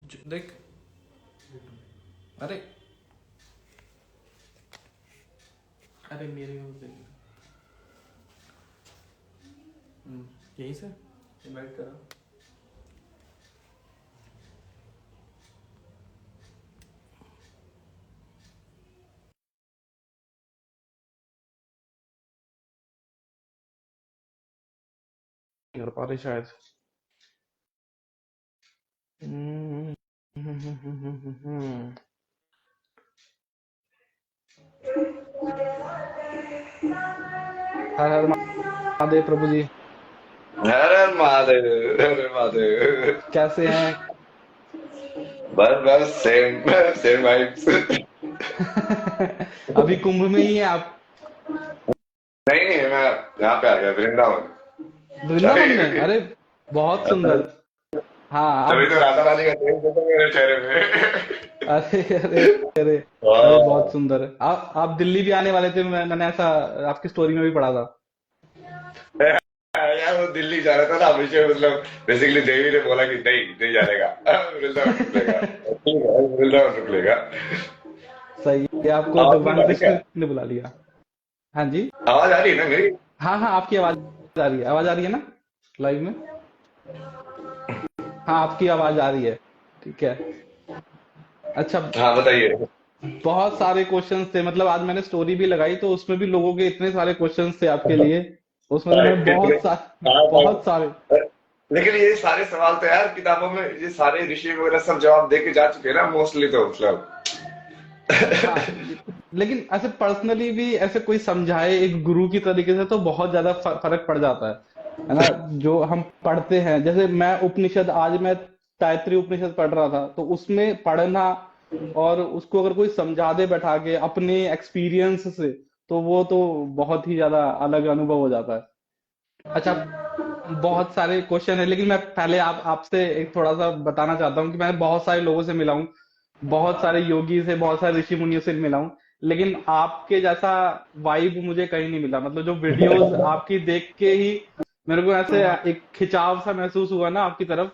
देख। अरे अरे मेरे को देख। यहीं से इनवाइट करा। कर पा रहे शायद। हम्म, हर हर महादेव प्रभु जी। अरे महादेव, अरे महादेव। कैसे हैं? बस बस सेम सेम वाइब्स। अभी कुंभ में ही हैं आप? नहीं नहीं, मैं यहाँ पे आ गया वृंदावन। वृंदावन में? अरे अरे बहुत सुंदर। हाँ तभी आप। तो राधा रानी का तेज देखो मेरे चेहरे में। अरे अरे अरे अरे बहुत हाँ। सुंदर। आप दिल्ली भी आने वाले थे, मैंने ऐसा आपकी स्टोरी में भी पढ़ा था। यार वो दिल्ली जा रहा था ना हमेशा, मतलब बेसिकली देवी ने बोला कि नहीं नहीं जाएगा, वृंदावन रुक लेगा। ठीक है, वृंदावन रुक लेगा। सही है, आपको आवाज नहीं भगवान आ रही क्या? कृष्ण ने बुला लिया। हाँ जी। आवाज आ रही है ना मेरी? हाँ हाँ, आपकी आवाज आ रही है। आवाज आ रही है ना लाइव में? हाँ, आपकी आवाज आ रही है। ठीक है। अच्छा। हाँ बताइए। बहुत सारे क्वेश्चंस थे, मतलब आज मैंने स्टोरी भी लगाई तो उसमें भी लोगों के इतने सारे क्वेश्चंस थे आपके लिए। उसमें तो मैंने कितने? हाँ बहुत सारे। लेकिन ये सारे सवाल तो यार किताबों में ये सारे ऋषि वगैरह सब जवाब दे के जा चुके हैं ना मोस्टली, तो मतलब। हाँ लेकिन ऐसे पर्सनली भी ऐसे कोई समझाए एक गुरु की तरीके से तो बहुत ज्यादा फर्क पड़ जाता है ना? जो हम पढ़ते हैं, जैसे मैं उपनिषद, आज मैं तैत्रीय उपनिषद पढ़ रहा था तो उसमें पढ़ना और उसको अगर कोई समझा दे बैठा के अपने एक्सपीरियंस से, तो वो तो बहुत ही ज्यादा अलग अनुभव हो जाता है। अच्छा, बहुत सारे क्वेश्चन है लेकिन मैं पहले आपसे एक थोड़ा सा बताना चाहता हूँ कि मैं बहुत सारे लोगों से मिला हूँ, बहुत सारे योगी से, बहुत सारे ऋषि मुनियों से मिला हूँ, लेकिन आपके जैसा वाइब मुझे कहीं नहीं मिला। मतलब जो वीडियोस आपकी देख के ही मेरे को ऐसे एक खिंचाव सा महसूस हुआ ना आपकी तरफ।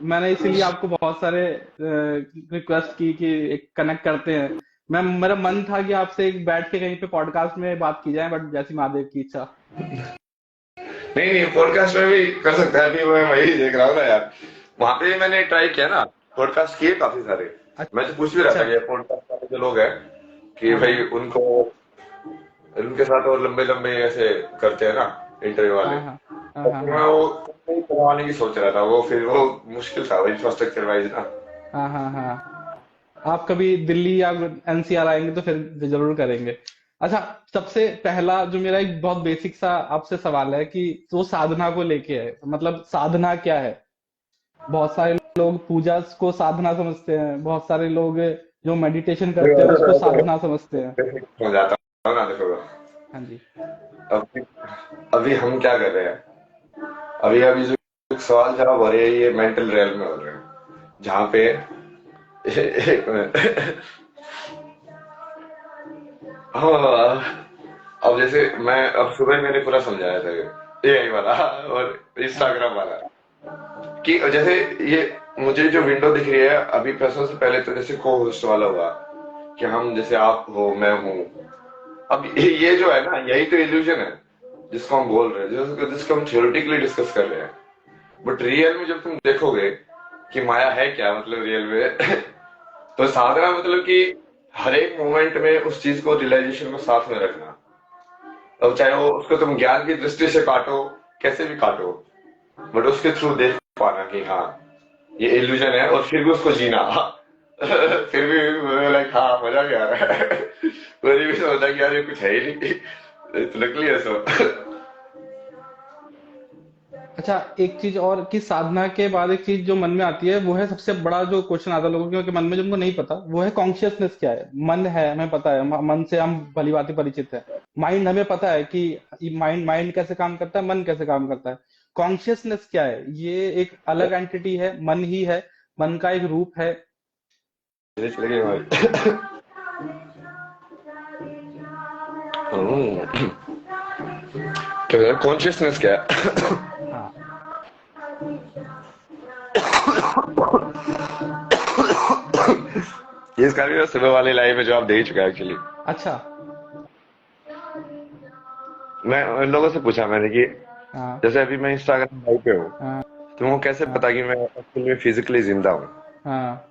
मैंने इसीलिए आपको बहुत सारे रिक्वेस्ट की कि एक कनेक्ट करते हैं। मेरा मन था कि आपसे एक बैठ के कहीं पे पॉडकास्ट में बात की जाए, बट जैसी महादेव की इच्छा। नहीं नहीं, पॉडकास्ट में भी कर सकता है, अभी मैं वही देख रहा हूँ ना यार। वहां पे भी मैंने ट्राई किया ना, पॉडकास्ट किए काफी सारे। मैं तो पूछ भी रहा अच्छा। था कि पॉडकास्ट वाले जो लोग हैं कि हाँ हाँ भाई उनको उनके साथ और लंबे लंबे ऐसे करते हैं ना इंटरव्यू वाले। हाँ हाँ हाँ हाँ तो मैं हाँ वो करवाने की सोच रहा था, वो फिर वो मुश्किल था, वो इंफ्रास्ट्रक्चर वाइज ना। हाँ हाँ हाँ। आप कभी दिल्ली या एनसीआर आएंगे तो फिर जरूर करेंगे। अच्छा, सबसे पहला जो मेरा एक बहुत बेसिक सा आपसे सवाल है कि वो साधना को लेके है, मतलब साधना क्या है? बहुत सारे लोग पूजा को साधना समझते हैं, बहुत सारे लोग जो मेडिटेशन करते हैं उसको साधना समझते हैं। हो जाता हूँ ना, देखो। हाँ जी। अभी अभी हम क्या कर रहे हैं? अभी अभी जो सवाल जवाब हो रहे हैं ये मेंटल रियल में हो रहे हैं, जहाँ पे एक मिनट। हाँ, अब जैसे मैं अब सुबह मैंने पूरा समझाया था ये एआई वाला और हाँ इंस्टाग्राम वाला, कि जैसे ये मुझे जो विंडो दिख रही है अभी पैसों से पहले, तो जैसे को होस्ट वाला हुआ कि हम जैसे आप हो मैं हूँ। अब ये जो है ना यही तो इल्यूजन है जिसको हम बोल रहे हैं, जिसको हम थ्योरेटिकली डिस्कस कर रहे हैं। बट रियल में जब तुम देखोगे कि माया है क्या, मतलब रियल में तो साधना मतलब कि हर एक मोमेंट में उस चीज को, रियलाइजेशन को साथ में रखना। अब चाहे वो उसको तुम ज्ञान की दृष्टि से काटो, कैसे भी काटो, बट उसके थ्रू देख पाना कि हाँ ये इल्यूजन है, और फिर भी उसको जीना। फिर भी लाइक हाँ मजा भी आ रहा है। मेरी भी समझा कि यार ये कुछ है ही नहीं, तो नकली है सब। अच्छा, एक चीज और कि साधना के बाद एक चीज जो मन में आती है वो है, सबसे बड़ा जो क्वेश्चन आता है लोगों के मन में, जिनको नहीं पता, वो है कॉन्शियसनेस क्या है। मन है, हमें पता है, मन से हम भली भांति परिचित है। माइंड, हमें पता है कि माइंड माइंड कैसे काम करता है, मन कैसे काम करता है। कॉन्शियसनेस क्या है? ये एक अलग एंटिटी है, मन ही है, मन का एक रूप है। चली गई हमारी। कॉन्शियसनेस क्या है? हाँ। ये इसका भी सुबह वाली लाइफ है जो आप दे ही चुका है एक्चुअली। अच्छा। मैं उन लोगों से पूछा मैंने कि हाँ जैसे अभी मैं इंस्टाग्राम लाइव पे हूँ, हाँ तुमको कैसे हाँ पता कि मैं एक्चुअली में फिजिकली जिंदा हूँ? हाँ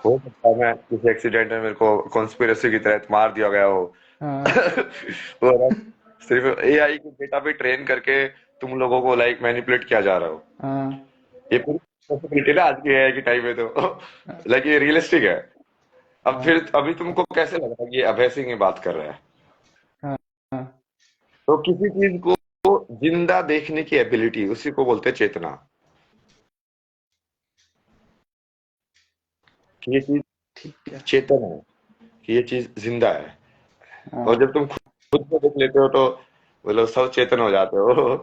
हो सकता है मैं किसी एक्सीडेंट में मेरे को कॉन्स्पिरेसी की तरह मार दिया गया हो। हाँ और सिर्फ एआई के डेटा पे ट्रेन करके तुम लोगों को लाइक मैनिपुलेट किया जा रहा हो। हाँ ये पूरी पॉसिबिलिटी ना आज की एआई की टाइम में तो लाइक ये रियलिस्टिक है। अब हाँ फिर अभी तुमको कैसे लग रहा है कि ये अभय सिंह ये बात कर रहा है? हाँ हाँ। तो किसी चीज को जिंदा देखने की एबिलिटी उसी को बोलते हैं चेतना, कि ये चीज ठीक है। चेतन है, कि ये चीज जिंदा है। और हाँ जब तुम खुद को देख लेते हो तो मतलब सब चेतन हो जाते हो।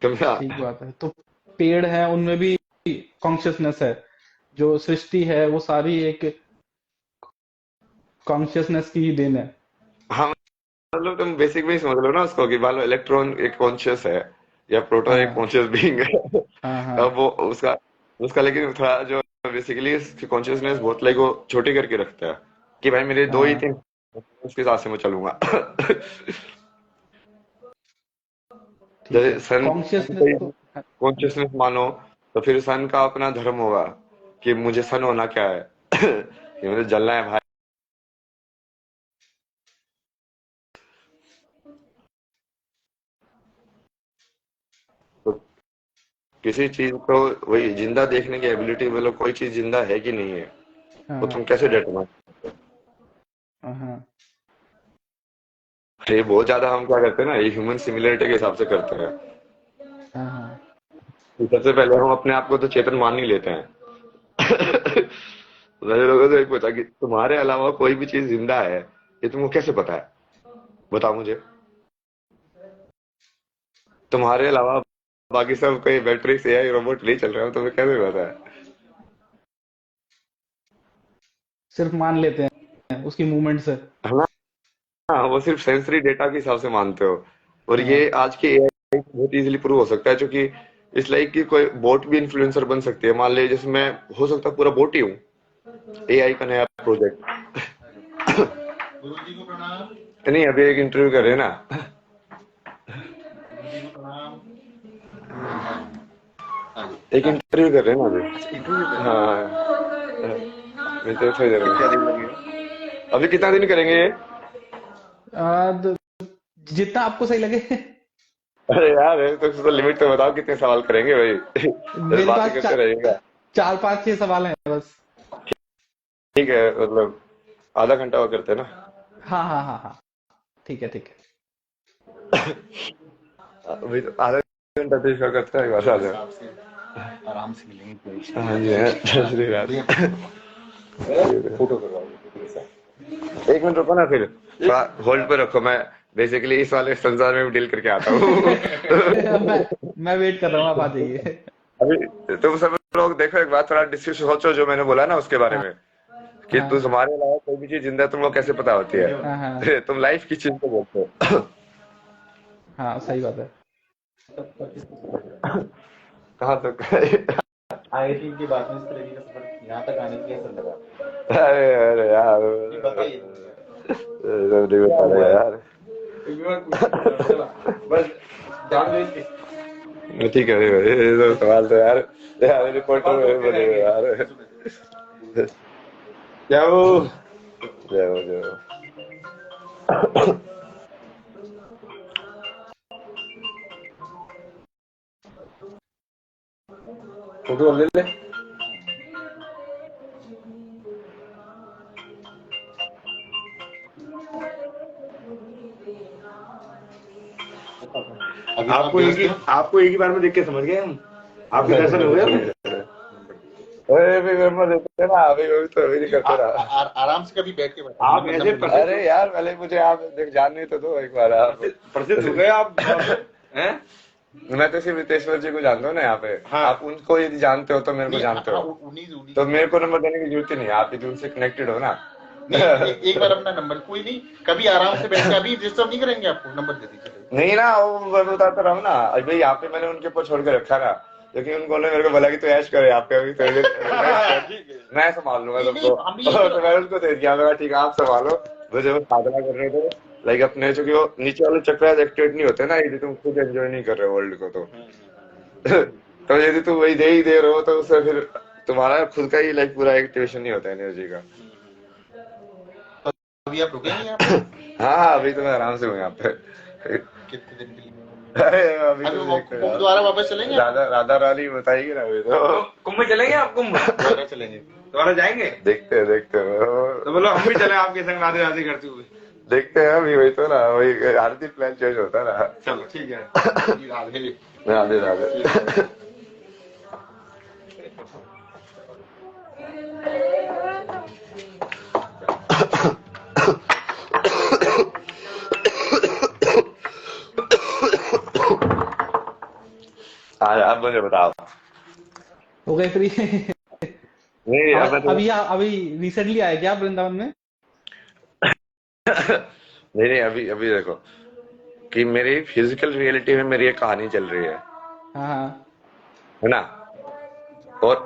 समझा? ठीक बात है। तो पेड़ है, उनमें भी कॉन्शियसनेस है। जो सृष्टि है वो सारी एक कॉन्शियसनेस की ही देन है। हाँ, मतलब तुम बेसिक में ही समझ लो ना उसको कि मान लो इलेक्ट्रॉन एक कॉन्शियस है या प्रोटॉन एक हाँ कॉन्शियस बीइंग है। हाँ हाँ अब वो उसका उसका लेकिन थोड़ा जो बेसिकली कॉन्शियसनेस बहुत लाइक वो छोटी करके रखता है कि भाई मेरे दो ही हाँ। तीन, उसके हिसाब से मैं चलूंगा। ठीक जैसे है। सन कॉन्शियसनेस कोई तो कॉन्शियसनेस मानो तो फिर सन का अपना धर्म होगा कि मुझे सन होना क्या है। कि मुझे जलना है भाई। तो किसी चीज को वही जिंदा देखने की एबिलिटी, मतलब कोई चीज जिंदा है कि नहीं है वो हाँ तुम कैसे डिटरमाइन? हाँ हाँ ये बहुत ज्यादा हम क्या करते हैं ना, ये ह्यूमन सिमिलरिटी के हिसाब से करते हैं। हाँ हाँ। तो सबसे पहले हम अपने आप को तो चेतन मान ही लेते हैं। मैंने लोगों से एक पूछा कि तुम्हारे अलावा कोई भी चीज जिंदा है, ये तुमको कैसे पता है? बताओ मुझे। तुम्हारे अलावा बाकी सब कोई मैट्रिक्स एआई रोबोट नहीं चल रहा है, तुम्हें कैसे पता है? सिर्फ मान लेते हैं उसकी मूवमेंट से। है ना? हाँ, वो सिर्फ सेंसरी डेटा के हिसाब से मानते हो। और ये हाँ आज के एआई बहुत इजीली प्रूव हो सकता है, क्योंकि इस लाइक की कोई बोट भी इन्फ्लुएंसर बन सकती है। मान ले जैसे मैं, हो सकता है पूरा बोट ही हूँ, एआई का नया प्रोजेक्ट। गुरुजी को प्रणाम। नहीं, अभी एक इंटरव्यू कर रहे हैं ना। गुरुजी को प्रणाम। हाँ जी। एक इंटरव्यू कर रहे हैं ना अभी। अच्छा, इंटरव्यू कर रहे हैं। हाँ, मैं तो थोड़ी देर कितना दिन में। लगेगा? अभी कितना दिन करेंगे ये? तो जितना आपको सही लगे। अरे यार, तो लिमिट तो बताओ कितने सवाल करेंगे भाई। बस मेरे बातें पास करते रहेगा। 4 5 6 सवाल हैं बस। ठीक है, मतलब आधा घंटा और करते हैं ना। हाँ हाँ हाँ हाँ। ठीक है ठीक है। अभी तो आधा घंटा तो इसका करते हैं, बस आ जाओ। आपसे आराम से मिलेंगे कोई इशू हाँ जी, हाँ, श्री राम। नहीं। फोटो करवाओ। एक मिनट रुको ना, फिर थोड़ा होल्ड पे रखो। मैं बेसिकली इस वाले संसार में भी डील करके आता हूँ। मैं मैं वेट कर रहा हूँ, आप आ जाइए। अभी तुम सब लोग देखो एक बात, थोड़ा डिस्कस सोचो जो मैंने बोला ना उसके बारे हाँ में, कि हाँ तुम्हारे अलावा कोई भी चीज जिंदा है तुमको कैसे पता होती हाँ हाँ है? तुम लाइफ की चीज को बोलते हो। हाँ, सही बात है। कहाँ तक? आईआईटी के बाद में इस तरीके का सफर यहाँ तक आने के कैसा लगा? अरे अरे यार, ये बताइए। सब नहीं बता रहे यार। बस जान दो इसके। ठीक है भाई, ये तो सवाल तो यार, यार रिपोर्टर में बने हुए यार। क्या वो, जय हो जय हो। फोटो ले ले। अभी तो आप व्यस्त हो। आपको एक ही बार में देख के समझ गए हम। आपके दर्शन हो गए। अरे भी मेरे देते ना, अभी अभी तो अभी नहीं करते ना। आराम से कभी बैठ के आप ऐसे अरे यार, पहले मुझे आप देख जानने तो दो एक बार। आप प्रसिद्ध हो गए आप हैं। मैं तो सिर्फ रितेश्वर जी को जानता हूँ ना यहाँ पे। हाँ। आप उनको यदि जानते हो तो मेरे को जानते हो, उन्हीं तो मेरे को नंबर देने की जरूरत ही नहीं है। आप यदि उनसे कनेक्टेड हो ना। एक बार अपना नंबर, कोई नहीं, कभी आराम से बैठ के, अभी डिस्टर्ब नहीं करेंगे, आपको नंबर दे दीजिए। नहीं ना, वो मैं बताता रहा हूँ ना। अभी यहाँ पे मैंने उनके ऊपर छोड़ के रखा ना, लेकिन उनको मेरे को बोला कि तू ऐश करे आपके अभी थोड़ी देर मैं संभाल लूंगा नहीं, नहीं, सबको। हम भी तो मैंने उनको दे दिया, मैं कहा ठीक है आप संभालो, मुझे वो साधना कर रहे थे लाइक अपने, चूंकि वो नीचे वाले चक्र एक्टिवेट नहीं होते ना, यदि तुम खुद एंजॉय नहीं कर रहे हो वर्ल्ड को तो यदि तुम वही दे ही दे रहे हो तो उससे फिर तुम्हारा खुद का ही लाइक पूरा एक्टिवेशन नहीं होता एनर्जी का। अभी आप रुकेंगे यहाँ पे? हाँ अभी तो मैं आराम से हूँ यहाँ पे। कितने दिन के लिए? अरे अभी अभी तो वो देखते कुंभ हैं। द्वारा वापस चलेंगे? राधा रानी बताएगी ना अभी तो। कुंभ में चलेंगे आप? कुंभ द्वारा चलेंगे। दोबारा जाएंगे? देखते हैं तो बोलो हम भी चले आपके संग राधे राधे करते हुए। देखते हैं अभी, वही तो ना, वही आरती प्लान चेंज होता है ना। चलो ठीक है। राधे। राधे राधे। आप मुझे बताओ। हो गए फ्री? नहीं अभी रिसेंटली आए क्या वृंदावन में? नहीं अभी अभी देखो कि मेरी फिजिकल रियलिटी में मेरी एक कहानी चल रही है। हाँ है ना, और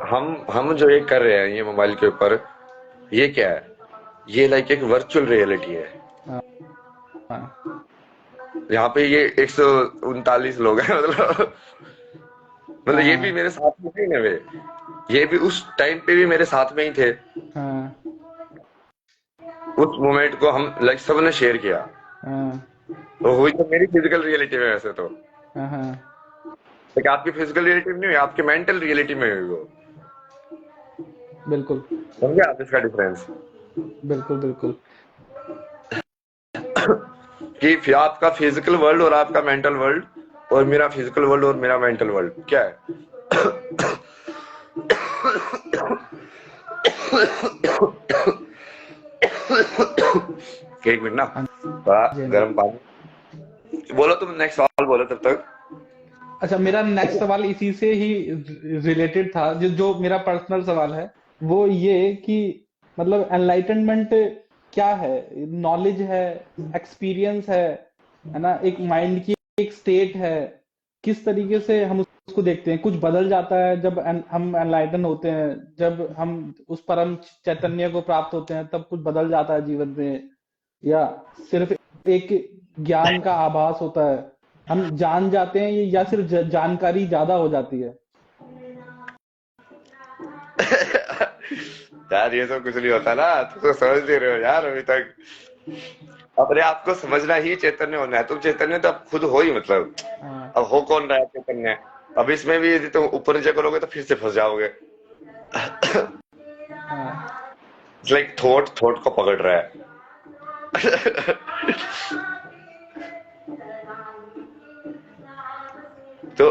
हम जो ये कर रहे हैं ये मोबाइल के ऊपर, ये क्या है, ये लाइक एक वर्चुअल रियलिटी है। हाँ यहाँ पे ये 139 लोग हैं, मतलब ये भी मेरे साथ में थे ना, वे ये भी उस टाइम पे भी मेरे साथ में ही थे। हाँ उस मोमेंट को हम लाइक सबने शेयर किया, तो हुई तो मेरी फिजिकल रियलिटी में वैसे तो, हाँ लेकिन आपकी फिजिकल रियलिटी में नहीं हुई, आपकी मेंटल रियलिटी में हुई वो। बिल्कुल समझे आप इसका डिफरेंस? बिल्कुल बिल्कुल। कि आपका फिजिकल वर्ल्ड और आपका मेंटल वर्ल्ड, और मेरा फिजिकल वर्ल्ड और मेरा मेंटल वर्ल्ड क्या है। एक मिनट ना, गर्म पानी। बोलो तुम नेक्स्ट सवाल बोलो तब तक। अच्छा, मेरा नेक्स्ट सवाल इसी से ही रिलेटेड था। जो मेरा पर्सनल सवाल है वो ये कि मतलब एनलाइटनमेंट क्या है? नॉलेज है, एक्सपीरियंस है ना, एक माइंड की एक स्टेट है। किस तरीके से हम उसको देखते हैं? कुछ बदल जाता है जब हम एनलाइटन होते हैं, जब हम उस परम चैतन्य को प्राप्त होते हैं तब कुछ बदल जाता है जीवन में, या सिर्फ एक ज्ञान का आभास होता है, हम जान जाते हैं, या सिर्फ जानकारी ज्यादा हो जाती है? यार ये तो कुछ नहीं होता ना, तुम तो समझ नहीं रहे हो यार अभी तक। अपने आप को समझना ही चैतन्य होना है। तुम चैतन्य तो अब खुद हो ही, मतलब अब हो कौन रहा है चैतन्य? अब इसमें भी यदि तुम ऊपर नीचे करोगे तो फिर से फंस जाओगे। लाइक थॉट को पकड़ रहा है। तो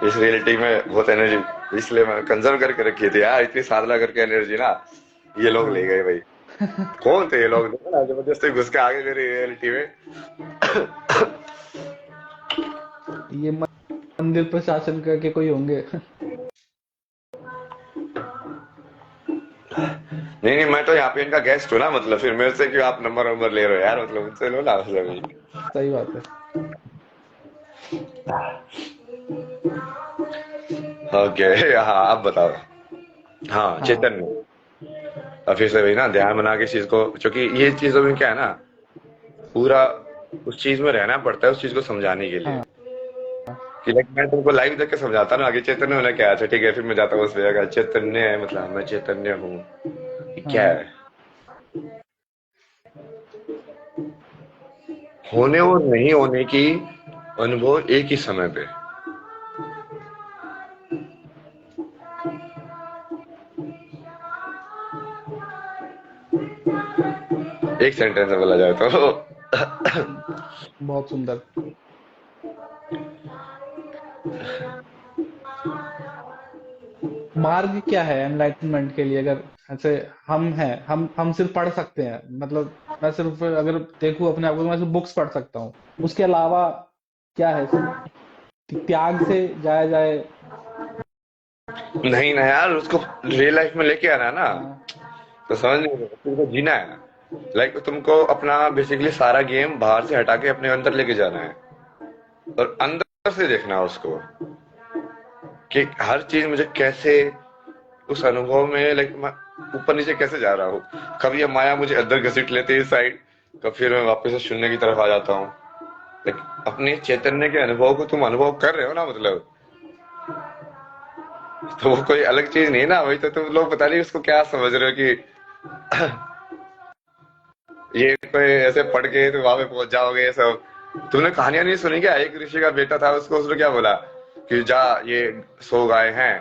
इस रियलिटी में बहुत एनर्जी, इसलिए मैं कंजर्व करके रखी थी यार। इतनी साधना करके एनर्जी ना ये लोग ले गए भाई। कौन थे ये लोग? देखो ना, जबरदस्ती घुस के आगे मेरी रियलिटी में। ये मंदिर प्रशासन करके कोई होंगे। नहीं मैं तो यहाँ पे इनका गेस्ट हूँ ना, मतलब फिर मेरे से क्यों आप नंबर ले रहे हो यार? मतलब उनसे लो ना, मतलब सही बात है। ओके हाँ आप बताओ। हाँ चैतन्य, अब फिर से वही ना, ध्यान बना के चीज को, क्योंकि ये चीजों में क्या है ना, पूरा उस चीज में रहना पड़ता है उस चीज को समझाने के लिए। कि लाइक मैं तुमको लाइव देख के समझाता ना, आगे चैतन्य होना क्या है, अच्छा ठीक है, फिर मैं जाता हूँ उस जगह, चैतन्य है मतलब मैं चैतन्य हूँ, क्या है? होने और नहीं होने की अनुभव एक ही समय पे। एक सेंटेंस में बोला जाए तो। बहुत सुंदर। मार्ग क्या है एनलाइटनमेंट के लिए? अगर ऐसे हम सिर्फ पढ़ सकते हैं, मतलब मैं सिर्फ अगर देखूं अपने आप को तो मैं सिर्फ बुक्स पढ़ सकता हूँ, उसके अलावा क्या है? त्याग से जाया जाए? नहीं ना यार, उसको रियल लाइफ में लेके आना है ना, तो समझ नहीं, उसको जीना है। लाइक तुमको अपना बेसिकली सारा गेम बाहर से हटा के अपने अंदर लेके जाना है और अंदर से देखना है उसको कि हर चीज मुझे कैसे उस अनुभव में लाइक मैं ऊपर नीचे कैसे जा रहा हूँ। कभी ये माया मुझे अंदर घसीट लेती है इस साइड, कभी फिर मैं वापस से शून्य की तरफ आ जाता हूँ। लाइक अपने चैतन्य के अनुभव को तुम अनुभव कर रहे हो ना, मतलब तो वो कोई अलग चीज नहीं ना। वही तो तुम लोग पता नहीं उसको क्या समझ रहे हो कि ये कोई ऐसे पढ़ के तुम वहां पे पहुंच जाओगे। सब तुमने कहानियां नहीं सुनी क्या? एक ऋषि का बेटा था, उसको उसने क्या बोला कि जा ये 100 गाय हैं,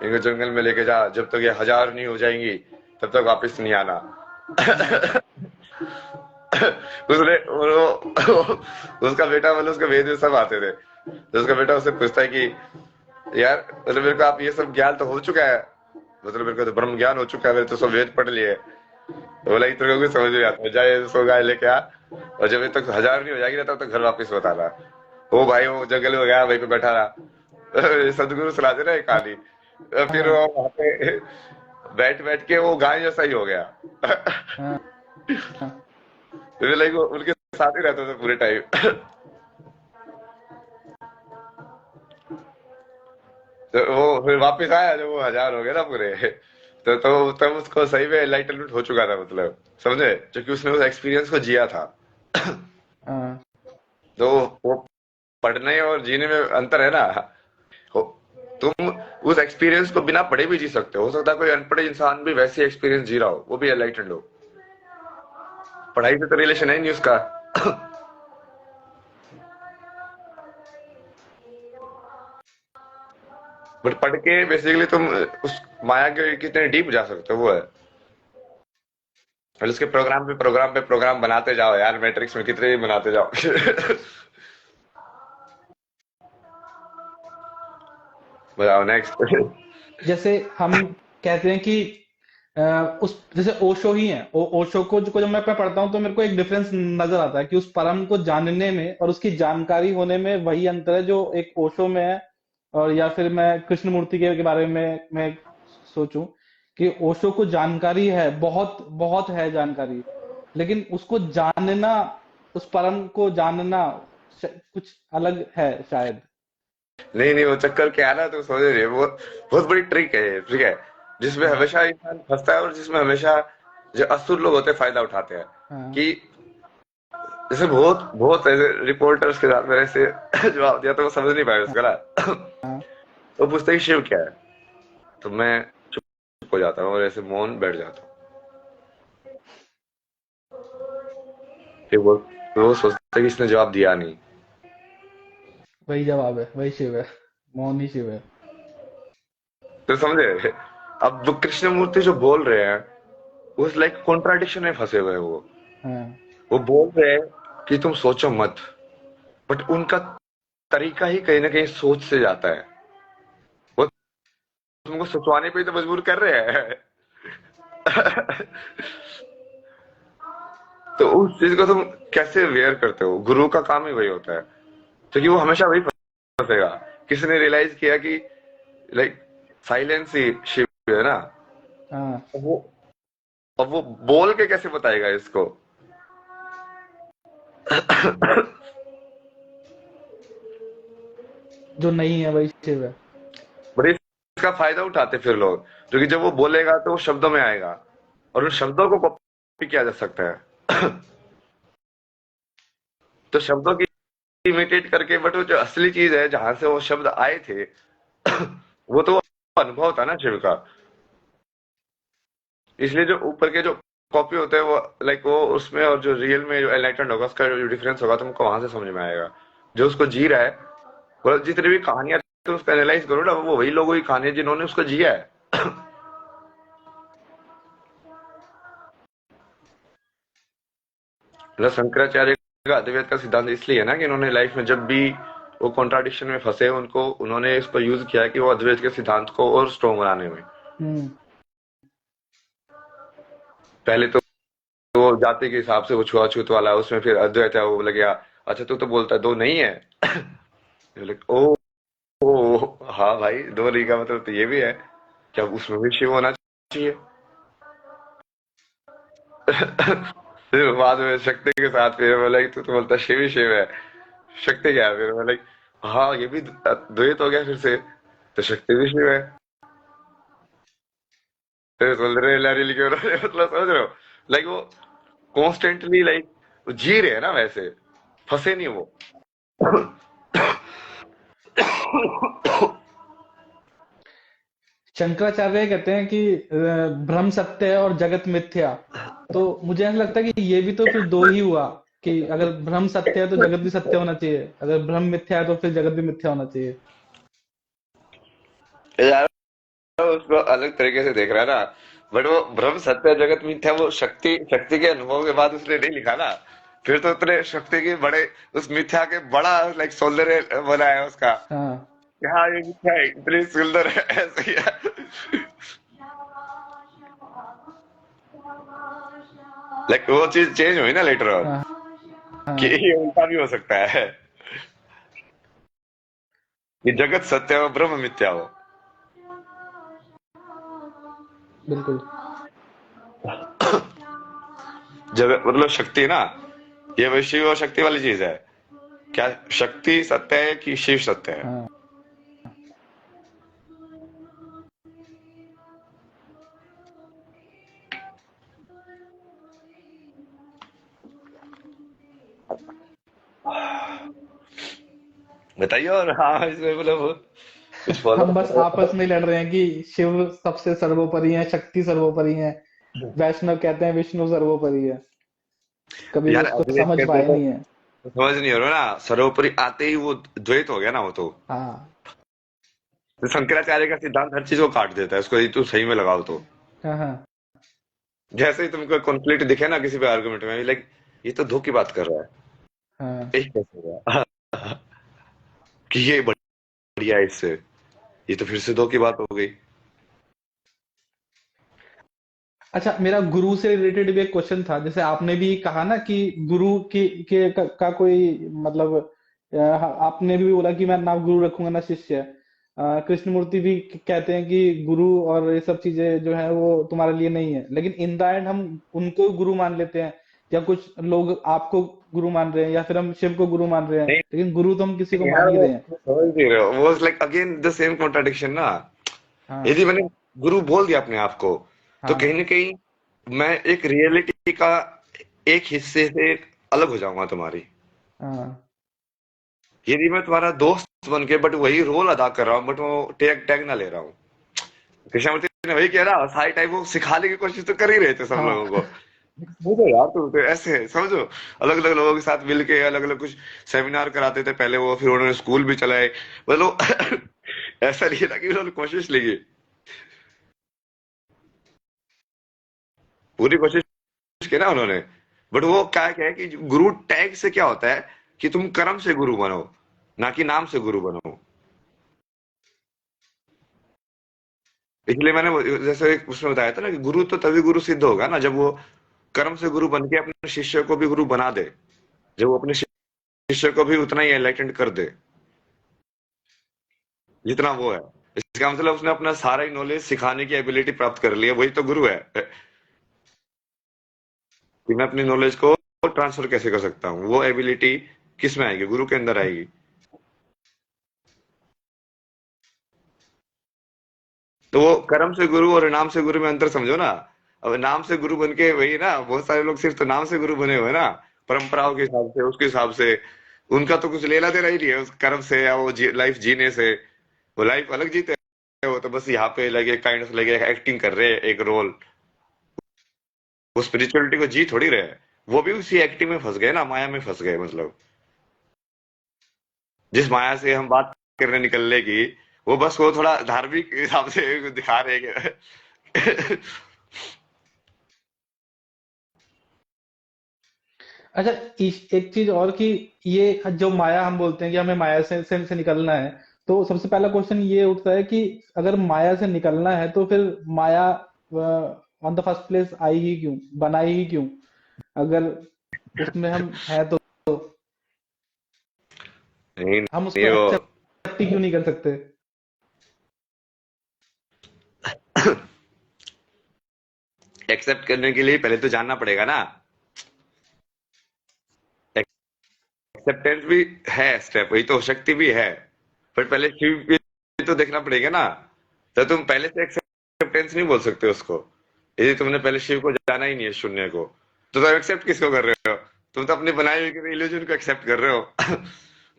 इनको जंगल में लेके जा, जब तक ये 1000 नहीं हो जाएंगी तब तक वापस नहीं आना। उसने उसका बेटा मतलब उसका वेद में सब आते थे, तो उसका बेटा उससे पूछता है कि यार मतलब मेरे को आप ये सब ज्ञान तो हो चुका है, मतलब मेरे को तो ब्रह्म ज्ञान हो चुका है, मेरे तो सब वेद पढ़ लिए। तो बोला इतना कुछ समझ नहीं आता, जाए 100 गाय लेके आ और जब तक 1000 नहीं हो जाएगी ना तब तक घर वापस बता रहा। वो भाई वो जंगल में गया, वहीं पे बैठा रहा। सदगुरु सुनाते ना एक कहानी, फिर हाँ वो वहां पे बैठ बैठ के वो गाय जैसा ही हो गया। हाँ हाँ तो लाइक वो उनके साथ ही रहता था पूरे टाइम। तो वो फिर वापस आया जब वो 1000 हो गए ना पूरे, तो तब उसको सही में एनलाइटनमेंट हो चुका था, मतलब समझे, क्योंकि उसने उस एक्सपीरियंस को जिया था। हाँ तो वो पढ़ने और जीने में अंतर है ना। तुम उस एक्सपीरियंस को बिना पढ़े भी जी सकते हो सकता है कोई अनपढ़ इंसान भी वैसे एक्सपीरियंस जी रहा हो, वो भी एनलाइटेंड हो। पढ़ाई से तो रिलेशन है नहीं उसका। बट पढ़ के बेसिकली तुम उस माया के कितने डीप जा सकते हो, वो है। और उसके प्रोग्राम पे प्रोग्राम बनाते जाओ यार, मैट्रिक्स में कितने भी बनाते जाओ। बताओ नेक्स्ट। जैसे हम कहते हैं कि उस जैसे ओशो ही है, ओशो को जब मैं पढ़ता हूँ तो मेरे को एक डिफरेंस नजर आता है कि उस परम को जानने में और उसकी जानकारी होने में वही अंतर है जो एक ओशो में है। और या फिर मैं कृष्णमूर्ति के बारे में मैं सोचूं कि ओशो को जानकारी है, बहुत बहुत है जानकारी, लेकिन उसको जानना, उस परम को जानना कुछ अलग है शायद। नहीं नहीं, वो चक्कर क्या है ना, तुम समझ रहे हो, वो बहुत बड़ी ट्रिक है, ठीक है, जिसमें हाँ हमेशा इंसान फंसता है और जिसमें हमेशा जो असुर लोग होते हैं फायदा उठाते हैं। हाँ कि जैसे बहुत बहुत ऐसे रिपोर्टर्स के साथ मेरे से जवाब दिया तो वो समझ नहीं पाया उसका ना। हाँ वो पूछते हैं कि शिव क्या है, तो मैं चुप हो जाता हूँ और ऐसे मौन बैठ जाता हूँ। फिर वो सोचते हैं कि इसने जवाब दिया नहीं। वही जवाब है, वही शिव है, मौन ही शिव है। तो समझे, अब वो कृष्णमूर्ति जो बोल रहे हैं वो लाइक कॉन्ट्राडिक्शन में फंसे हुए हैं। हाँ वो बोल रहे हैं कि तुम सोचो मत, बट उनका तरीका ही कहीं ना कहीं सोच से जाता है। वो तुमको सोचवाने पे ही तो मजबूर कर रहे हैं। तो उस चीज को तुम कैसे वेयर करते हो? गुरु का काम ही वही होता है, क्योंकि वो हमेशा वही फंसेगा। किसी ने रियलाइज किया कि लाइक साइलेंस ही शिव है ना, हाँ अब वो बोल के कैसे बताएगा इसको? जो नहीं है वही शिव है। बड़े इसका फायदा उठाते फिर लोग, क्योंकि जब वो बोलेगा तो वो शब्दों में आएगा और उन शब्दों को कॉपी किया जा सकता है। तो शब्दों की इमिटेट करके, बट वो जो असली चीज है जहां से वो शब्द आए थे, वो तो अनुभव था ना शिव का। इसलिए जो ऊपर के जो कॉपी होते हैं वो लाइक वो उसमें, और जो रियल में जो एनलाइटेंड होगा उसका जो डिफरेंस होगा तुमको वहां से समझ में आएगा। जो उसको जी रहा है, वो जितनी भी कहानियां तुम उसको एनालाइज करो ना, वो वही लोगों की कहानी है जिन्होंने उसको जिया है। मतलब शंकराचार्य का अद्वैत का सिद्धांत इसलिए है ना कि इन्होंने लाइफ में जब भी वो कॉन्ट्राडिक्शन में फंसे उनको उन्होंने इसको यूज किया कि वो अद्वैत के सिद्धांत को और स्ट्रॉन्ग बनाने में। हम्म पहले तो वो जाति के हिसाब से वो छुआछूत वाला, उसमें फिर अद्वैत है, वो बोला गया अच्छा तू तो बोलता है दो नहीं है। बोले, ओ हाँ भाई, दो नहीं का मतलब तो ये भी है, क्या उसमें भी शिव होना चाहिए? फिर बाद में शक्ति के साथ फिर बोला कि तू तो बोलता शिव ही शिव है, शक्ति क्या है? फिर बोला कि हाँ ये भी द्वैत हो गया फिर से, तो शक्ति भी शिव है। फिर बोल रहे लारी लिखे मतलब समझ रहे हो, लाइक वो कॉन्स्टेंटली लाइक जी रहे हैं ना वैसे, फंसे नहीं वो। शंकराचार्य कहते हैं कि ब्रह्म सत्य है और जगत मिथ्या। तो मुझे ऐसा लगता है कि ये भी तो फिर दो ही हुआ, कि अगर ब्रह्म सत्य है तो जगत भी सत्य होना चाहिए, अगर ब्रह्म मिथ्या है तो फिर जगत भी मिथ्या होना चाहिए। यार उसको अलग तरीके से देख रहा है ना, बट वो ब्रह्म सत्य जगत मिथ्या वो शक्ति शक्ति के अनुभव के बाद उसने नहीं लिखा ना। फिर तो उतने शक्ति के बड़े उस मिथ्या के बड़ा लाइक सौंदर्य बनाया उसका, हाँ कि हाँ ये मिथ्या है इतनी सुंदर है ऐसे ही है। लाइक वो चीज चेंज हुई ना लेटर ऑन, हाँ कि हाँ ये उल्टा भी हो सकता है, कि जगत सत्य हो ब्रह्म मिथ्या हो। बिल्कुल। जगत मतलब शक्ति ना, ये वही शिव और शक्ति वाली चीज है। क्या शक्ति सत्य है कि शिव सत्य है? हाँ बताइए। और हाँ इसमें मतलब कुछ फॉलो। हम बस आपस में ही लड़ रहे हैं कि शिव सबसे सर्वोपरि है, शक्ति सर्वोपरि है, वैष्णव कहते हैं विष्णु सर्वोपरि है। कभी यार उसको अद्वैत समझ कहते पाए तो नहीं है। समझ नहीं हो रहा ना, सर्वोपरि आते ही वो द्वैत हो गया ना वो हाँ तो शंकराचार्य का सिद्धांत हर चीज को काट देता है उसको, ये तू सही में लगाओ तो। हाँ हाँ जैसे ही तुमको कॉन्फ्लिक्ट दिखे ना किसी भी आर्गुमेंट में, लाइक ये तो दो की बात कर रहा है, हाँ। एक कैसे हो रहा कि ये बढ़िया है इससे, ये तो फिर से दो की बात हो गई। अच्छा, मेरा गुरु से रिलेटेड भी एक क्वेश्चन था। जैसे आपने भी कहा ना कि गुरु का कोई मतलब आपने भी बोला कि मैं ना गुरु रखूंगा ना शिष्य। कृष्णमूर्ति भी कहते हैं कि गुरु और ये सब चीजें जो है वो तुम्हारे लिए नहीं है, लेकिन इन द एंड हम उनको गुरु मान लेते हैं, या कुछ लोग आपको गुरु मान रहे हैं, या फिर हम शिव को गुरु मान रहे हैं, नहीं लेकिन गुरु तो हम किसी को यार मान ही वो रहे हैं। समझ नहीं रहे हो, वो like again the same contradiction ना। यदि हाँ मैंने गुरु बोल दिया अपने आप को, तो कहीं हाँ ना कहीं मैं एक रियलिटी का एक हिस्से से अलग हो जाऊंगा तुम्हारी। हाँ यदि मैं तुम्हारा दोस्त बन के बट वही रोल अदा कर रहा हूँ, बट वो टैग टैग ना ले रहा हूँ। कृष्णमूर्ति ने वही कह रहा, साई टाइप वो सिखाने की कोशिश तो कर ही रहे थे सब हाँ लोगों को। समझो यार, तुम तो ऐसे है, समझो अलग अलग लोगों के साथ मिलके अलग अलग कुछ सेमिनार कराते थे पहले वो, फिर उन्होंने स्कूल भी चलाए, मतलब ऐसा नहीं था कि उन्होंने कोशिश ली, पूरी कोशिश की ना उन्होंने। बट वो क्या क्या है कि गुरु टैग से क्या होता है कि तुम कर्म से गुरु बनो, ना कि नाम से गुरु बनो। इसलिए मैंने जैसे उसमें बताया था ना कि गुरु तो तभी गुरु सिद्ध होगा ना जब वो कर्म से गुरु बन के अपने शिष्य को भी गुरु बना दे, जब वो अपने शिष्य को भी उतना ही एनलाइटेंड कर दे जितना वो है। इसका मतलब उसने अपना सारा ही नॉलेज सिखाने की एबिलिटी प्राप्त कर लिया, वही तो गुरु है। कि मैं अपनी नॉलेज को ट्रांसफर कैसे कर सकता हूँ, वो एबिलिटी किस में आएगी? गुरु के अंदर आएगी। तो वो कर्म से गुरु और नाम से गुरु में अंतर समझो ना। अब नाम से गुरु बन के वही ना, बहुत सारे लोग सिर्फ तो नाम से गुरु बने हुए हैं ना, परंपराओं के हिसाब से, उसके हिसाब से। उनका तो कुछ लेना देना ही नहीं है उस कर्म से या वो लाइफ जीने से। वो लाइफ अलग जीते हैं, वो तो बस यहाँ पे लगे काइंड ऑफ लगे एक्टिंग कर रहे हैं एक रोल। वो स्पिरिचुअलिटी को जी थोड़ी रहे हैं। वो भी उसी एक्टिंग में फंस गए ना, माया में फंस गए मतलब। जिस माया से हम बात करने निकलने की, वो बस वो थोड़ा धार्मिक हिसाब से दिखा रहे हैं कि अच्छा, एक चीज और कि ये जो माया हम बोलते हैं कि हमें माया से निकलना है, तो सबसे पहला क्वेश्चन ये उठता है कि अगर माया से निकलना है तो फिर माया ऑन द फर्स्ट प्लेस आई ही क्यों, बनाई ही क्यों, अगर उसमें हम है तो नहीं हम उसको नहीं वो एक्सेप्ट ही क्यों नहीं कर सकते। एक्सेप्ट करने के लिए पहले तो जानना पड़ेगा ना। एक्सेप्टेंस भी है स्टेप, वही तो शक्ति भी है, पर पहले शिव भी तो देखना पड़ेगा ना। तो तुम पहले से एक्सेप्टेंस नहीं बोल सकते उसको, यदि तुमने पहले शिव को जाना ही नहीं है, शून्य को, तो एक्सेप्ट किसको कर रहे हो? तुम तो अपनी बनाई हुई इल्यूजन को एक्सेप्ट कर रहे हो।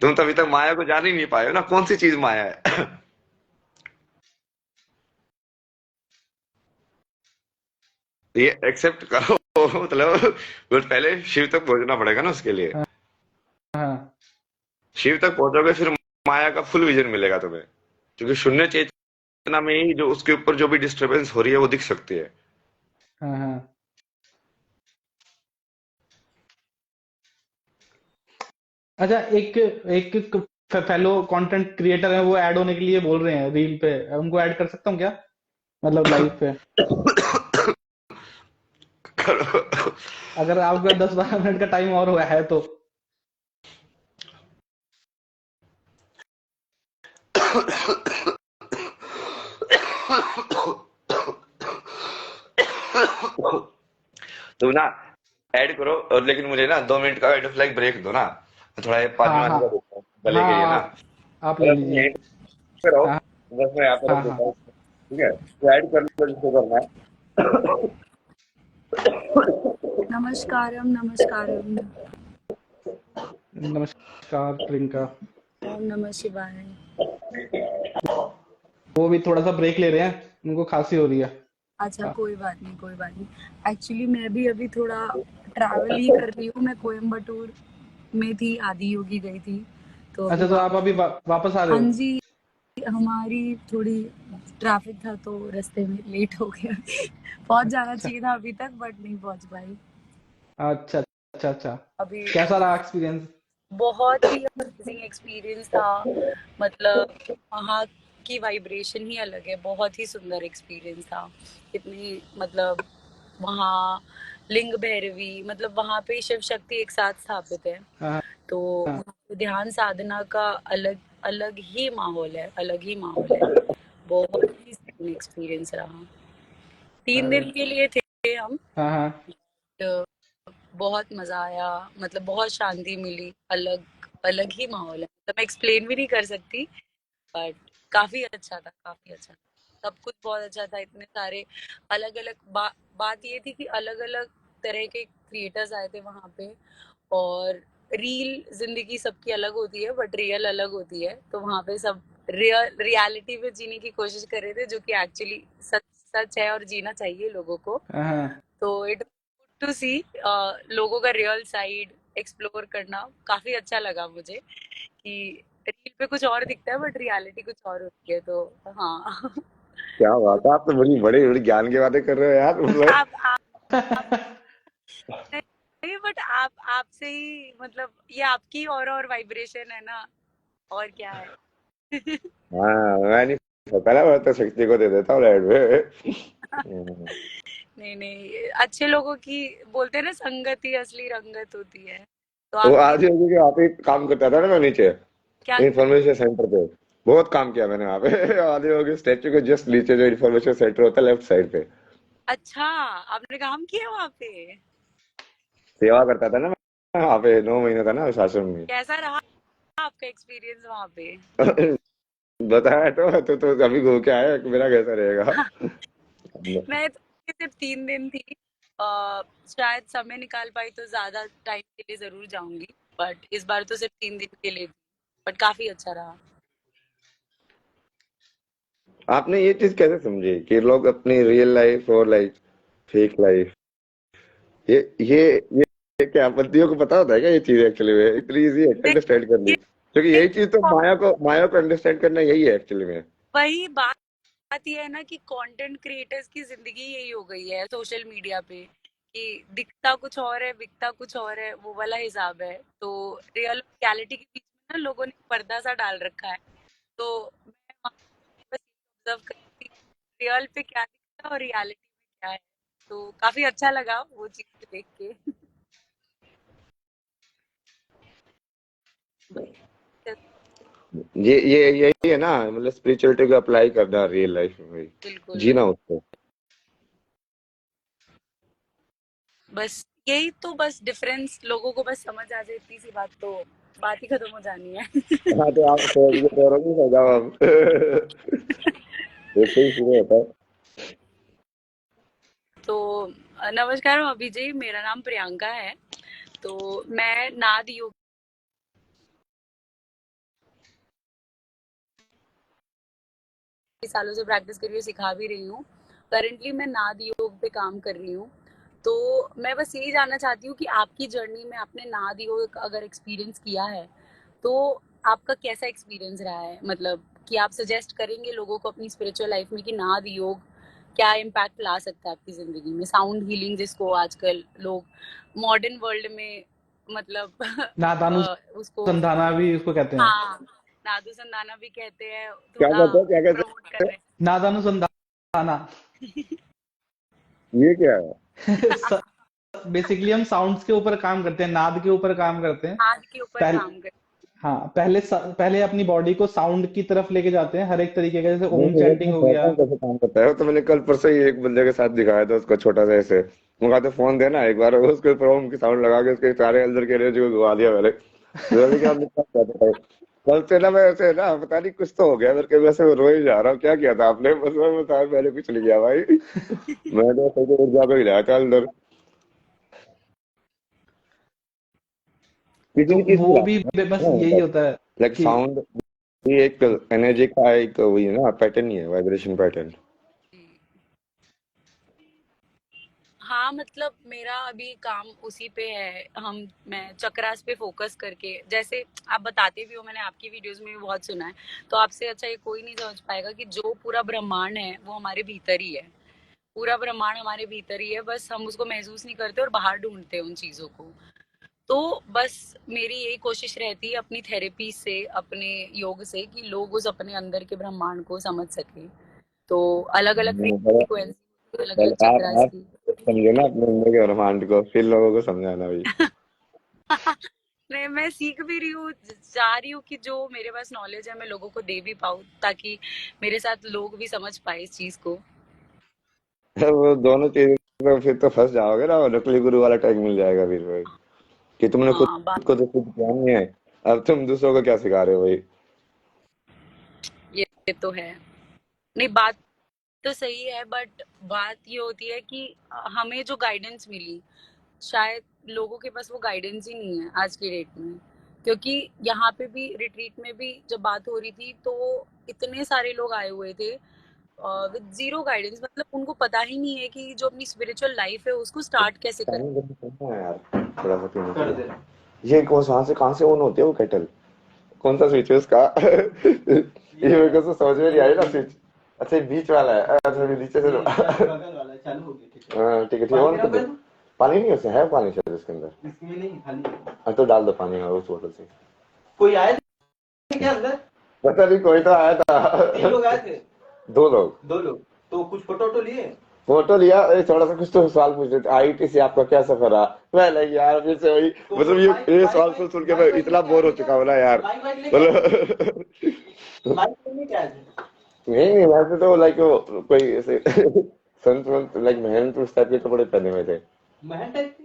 तुम तो अभी तक माया को जान ही नहीं पाए हो ना, कौन सी चीज माया है। ये एक्सेप्ट करो। मतलब बस पहले शिव तक पहुंचना पड़ेगा ना उसके लिए। हाँ शिव तक पहुंचोगे फिर माया का फुल विजन मिलेगा तुम्हें, क्योंकि शून्य चेतना में ही जो उसके ऊपर जो भी डिस्टरबेंस हो रही है वो दिख सकती है। हाँ हाँ। अच्छा, एक एक फेलो कंटेंट क्रिएटर है, वो ऐड होने के लिए बोल रहे हैं रील पे, उनको ऐड कर सकता हूँ क्या, मतलब लाइव पे? अगर आपका 10-12 मिनट का टाइम और हुआ है तो। तुम ना ऐड करो, और लेकिन मुझे ना 2 मिनट का काइंड ऑफ लाइक ब्रेक दो ना, मैं थोड़ा ये पानी हाँ वानी हाँ का देता हूँ गले के लिए हाँ, ना। आप ले अगर तुम लीजिए। यहीं पे रहो, हाँ बस मैं यहाँ पे हाँ रख देता हाँ हूँ, ठीक है, तो ऐड कर लो जिसको करना है। नमस्कारम नमस्कारम। नमस्कार प्रियंका। ओम नमः शिवाय। वो भी थोड़ा सा ब्रेक ले रहे हैं, उनको खांसी हो रही है। अच्छा, कोई बात नहीं कोई बात नहीं। एक्चुअली मैं भी अभी थोड़ा ट्रैवल ही कर रही हूँ। मैं कोयम्बटूर में थी, आदि योगी गई थी, तो अभी अच्छा, तो आप अभी वापस आ रहे हाँ हो? जी, हमारी थोड़ी ट्रैफिक था तो रास्ते में लेट हो गया। पहुंच जाना अच्छा चाहिए था अभी तक, बट नहीं पहुंच पाई अच्छा अच्छा अच्छा। अभी। कैसा रहा एक्सपीरियंस? बहुत ही अमेजिंग एक्सपीरियंस था। मतलब वहाँ की वाइब्रेशन ही अलग है, बहुत ही सुंदर एक्सपीरियंस था। इतनी मतलब वहाँ लिंग भैरवी, मतलब वहाँ पे शिव शक्ति एक साथ स्थापित है, हाँ तो हाँ। वहाँ पे ध्यान साधना का अलग अलग ही माहौल है, अलग ही माहौल है। बहुत ही एक्सपीरियंस रहा। 3 दिन के लिए थे हम, हाँ हाँ। तो बहुत मजा आया। मतलब बहुत शांति मिली, अलग अलग ही माहौल है, मतलब मैं एक्सप्लेन भी नहीं कर सकती, बट काफी अच्छा था, काफी अच्छा। सब कुछ बहुत अच्छा था। इतने सारे अलग अलग बात ये थी कि अलग अलग तरह के क्रिएटर्स आए थे वहां पे, और रील जिंदगी सबकी अलग होती है बट रियल अलग होती है, तो वहां पे सब रियलिटी में जीने की कोशिश कर रहे थे, जो कि एक्चुअली सच सच है और जीना चाहिए लोगों को। हाँ हाँ। तो इट टू सी लोगों का रियल साइड एक्सप्लोर करना काफी अच्छा लगा मुझे, कि रील पे कुछ और दिखता है बट रियलिटी कुछ और होती है, तो हाँ। क्या बात है, आप तो बड़ी बड़ी बड़ी ज्ञान की बातें कर रहे हो यार, मतलब। आप नहीं, बट आप आपसे ही, मतलब ये आपकी और वाइब्रेशन है ना, और क्या है। हाँ, मैं नहीं पहला बार तो शक्ति को दे देता हूँ लाइट में। नहीं नहीं, अच्छे लोगों की बोलते हैं ना, संगत ही असली रंगत होती है, तो वो आपकी। आज होगी कि वहाँ पे काम करता था ना मैं नीचे क्या? इंफॉर्मेशन सेंटर पे, बहुत काम किया मैंने वहाँ पे। आदि योगी स्टैचू के जस्ट नीचे जो इंफॉर्मेशन सेंटर होता है लेफ्ट साइड पे, अच्छा, आपने काम किया वहाँ पे? सेवा करता था ना मैं वहाँ पे, 9 महीने था ना उस आश्रम में। कैसा रहा आपका एक्सपीरियंस वहाँ पे? बताया तो अभी घूम के आया कि मेरा कैसा रहेगा। मैं तो सिर्फ 3 दिन थी। शायद समय निकाल पाई तो ज्यादा टाइम के लिए जरूर जाऊंगी, बट इस बार तो सिर्फ 3 दिन के लिए थी, बट काफी अच्छा रहा। आपने ये चीज कैसे समझी कि लोग अपनी रियल लाइफ और लाइफ, फेक लाइफ, ये ये ये क्या बंदियों को पता होता है क्या ये चीज एक्चुअली में इतनी इजी है अंडरस्टैंड करनी? क्योंकि यही चीज तो माया को अंडरस्टैंड करना यही है एक्चुअली में। वही बात ये है ना कि कंटेंट क्रिएटर्स की जिंदगी यही हो गई है सोशल मीडिया पे, कि दिखता कुछ और है, बिकता कुछ और है, वो वाला हिसाब है। तो रियल रियलिटी के बीच में ना लोगों ने पर्दा सा डाल रखा है। तो मैं वहाँ बस ऑब्जर्व करती रियल पे क्या दिखता है और रियलिटी में क्या है, तो काफी अच्छा लगा वो चीज देख के। ये यही है ना, मतलब स्पिरिचुअलिटी को अप्लाई करना रियल लाइफ में भाई, बिल्कुल जीना बिल्कुल। उसको। बस यही तो बस डिफरेंस, लोगों को बस समझ आ जाए इतनी सी बात तो बात ही खत्म हो जानी है। हाँ तो आप सोच के कह रहे हो कि जाओ अब ऐसे ही शुरू होता है। तो नमस्कार अभी जी, मेरा नाम प्रियंका है। तो मैं नाद योग सालों से प्रैक्टिस कर रही हूँ, सिखा भी रही हूँ। करंटली मैं नाद योग पे काम कर रही हूँ। तो मैं बस यही जानना चाहती हूँ कि आपकी जर्नी में आपने नाद योग अगर एक्सपीरियंस किया है तो आपका कैसा एक्सपीरियंस रहा है, मतलब कि आप सजेस्ट करेंगे लोगों को अपनी स्पिरिचुअल लाइफ में कि नाद योग क्या इम्पैक्ट ला सकता है आपकी जिंदगी में, साउंड हीलिंग जिसको आजकल लोग मॉडर्न वर्ल्ड में मतलब उसको नादानुसंधाना भी उसको कहते हैं। हाँ नादू संदाना भी कहते हैं, क्या थोड़ा कहते हैं, क्या कहते प्रमोट कर रहे नादानुसंधाना हैं। हैं? ये क्या है? बेसिकली हम साउंड्स के ऊपर काम करते हैं, नाद के ऊपर काम करते हैं। नाद के ऊपर पहले काम कर हाँ, पहले अपनी बॉडी को साउंड की तरफ लेके जाते हैं हर एक तरीके का, जैसे नहीं ओम मुझे चैंटिंग मैं हो कहता गया। हूँ कैसे काम करता है। तो मैंने कल परसों ही एक बंदे के साथ दिखाया था उसको, छोटा सा ऐसे मैं कहा फोन देना एक बार, उसके ऊपर ओम की साउंड लगा के उसके सारे अंदर के एनर्जी को घुमा दिया मैंने। मैंने क्या आपने क्या किया था? कल से ना मैं ऐसे ना पता नहीं कुछ तो हो गया मेरे को, वैसे रो ही जा रहा हूँ। क्या किया था आपने? बस मैं बता, मैंने कुछ नहीं किया भाई। मैंने सही ऊर्जा को हिलाया था अंदर, किसी तो भी चीज वो भी बस यही को होता है लाइक कि साउंड ये एक एनर्जी का एक वही है ना, पैटर्न ही है, वाइब्रेशन पैटर्न। हाँ मतलब मेरा अभी काम उसी पे है। मैं चक्रास पे फोकस करके, जैसे आप बताते भी हो, मैंने आपकी वीडियोस में भी बहुत सुना है, तो आपसे अच्छा ये कोई नहीं समझ पाएगा कि जो पूरा ब्रह्मांड है वो हमारे भीतर ही है। पूरा ब्रह्मांड हमारे भीतर ही है, बस हम उसको महसूस नहीं करते और बाहर ढूंढते हैं उन चीजों को। तो बस मेरी यही कोशिश रहती है अपनी थेरेपी से, अपने योग से, कि लोग उस अपने अंदर के ब्रह्मांड को समझ सके। तो अलग अलग फ्रीक्वेंसी, अलग अलग चक्रास आप की। समझो ना अपने अंदर के ब्रह्मांड को, फिर लोगों को समझाना भी। मैं सीख भी रही हूँ, चाह रही हूँ कि जो मेरे पास नॉलेज है मैं लोगों को दे भी पाऊँ, ताकि मेरे साथ लोग भी समझ पाए इस चीज को। वो दोनों चीजें तो फिर तो फंस जाओगे ना, वो नकली गुरु वाला टैग मिल जाएगा फिर भाई, कि तुमने खुद हाँ बात को तो खुद किया नहीं है, अब तुम दूसरों को क्या सिखा रहे हो भाई। ये तो है। नहीं, बात तो सही है, बट बात ये होती है कि हमें जो गाइडेंस मिली, शायद लोगों के पास वो गाइडेंस ही नहीं है आज की डेट में। क्योंकि यहाँ पे भी रिट्रीट में भी जब बात हो रही थी तो इतने सारे लोग आए हुए थे विद जीरो गाइडेंस, मतलब उनको पता ही नहीं है कि जो अपनी स्पिरिचुअल लाइफ है उसको स्टार्ट कैसे करें। पानी गर्म करना है यार, थोड़ा सा पीने के लिए। ये कहाँ से ऑन होती है वो केटल? कौन सा स्विच है उसका? ये मेरे को तो समझ में नहीं आई ना स्विच। अच्छा ये बीच वाला है, अच्छा ये नीचे से हाँ ठीक है, ठीक है, ऑन कर दो। पानी नहीं उसमें है, पानी शायद इसके अंदर। इसमें नहीं, खाली है। हाँ तो डाल दो पानी, हाँ उस बोतल से। कोई आया था क्या अंदर? पता नहीं, कोई तो आया था। 3 लोग आए थे। 2 लोग। 2 लोग तो कुछ फोटो वोटो लिए? फोटो लिया, थोड़ा सा कुछ तो सवाल पूछ रहे थे, आईटी से आपका क्या सफर रहा। मैं लगी यार फिर से वही, मतलब ये सवाल सुन के मैं इतना बोर हो चुका हूँ ना यार, मतलब लाइक नहीं क्या है? नहीं वैसे तो लाइक कोई ऐसे संत वंत लाइक मेहनत उस टाइप के कपड़े पहने हुए थे, महन टाइप की?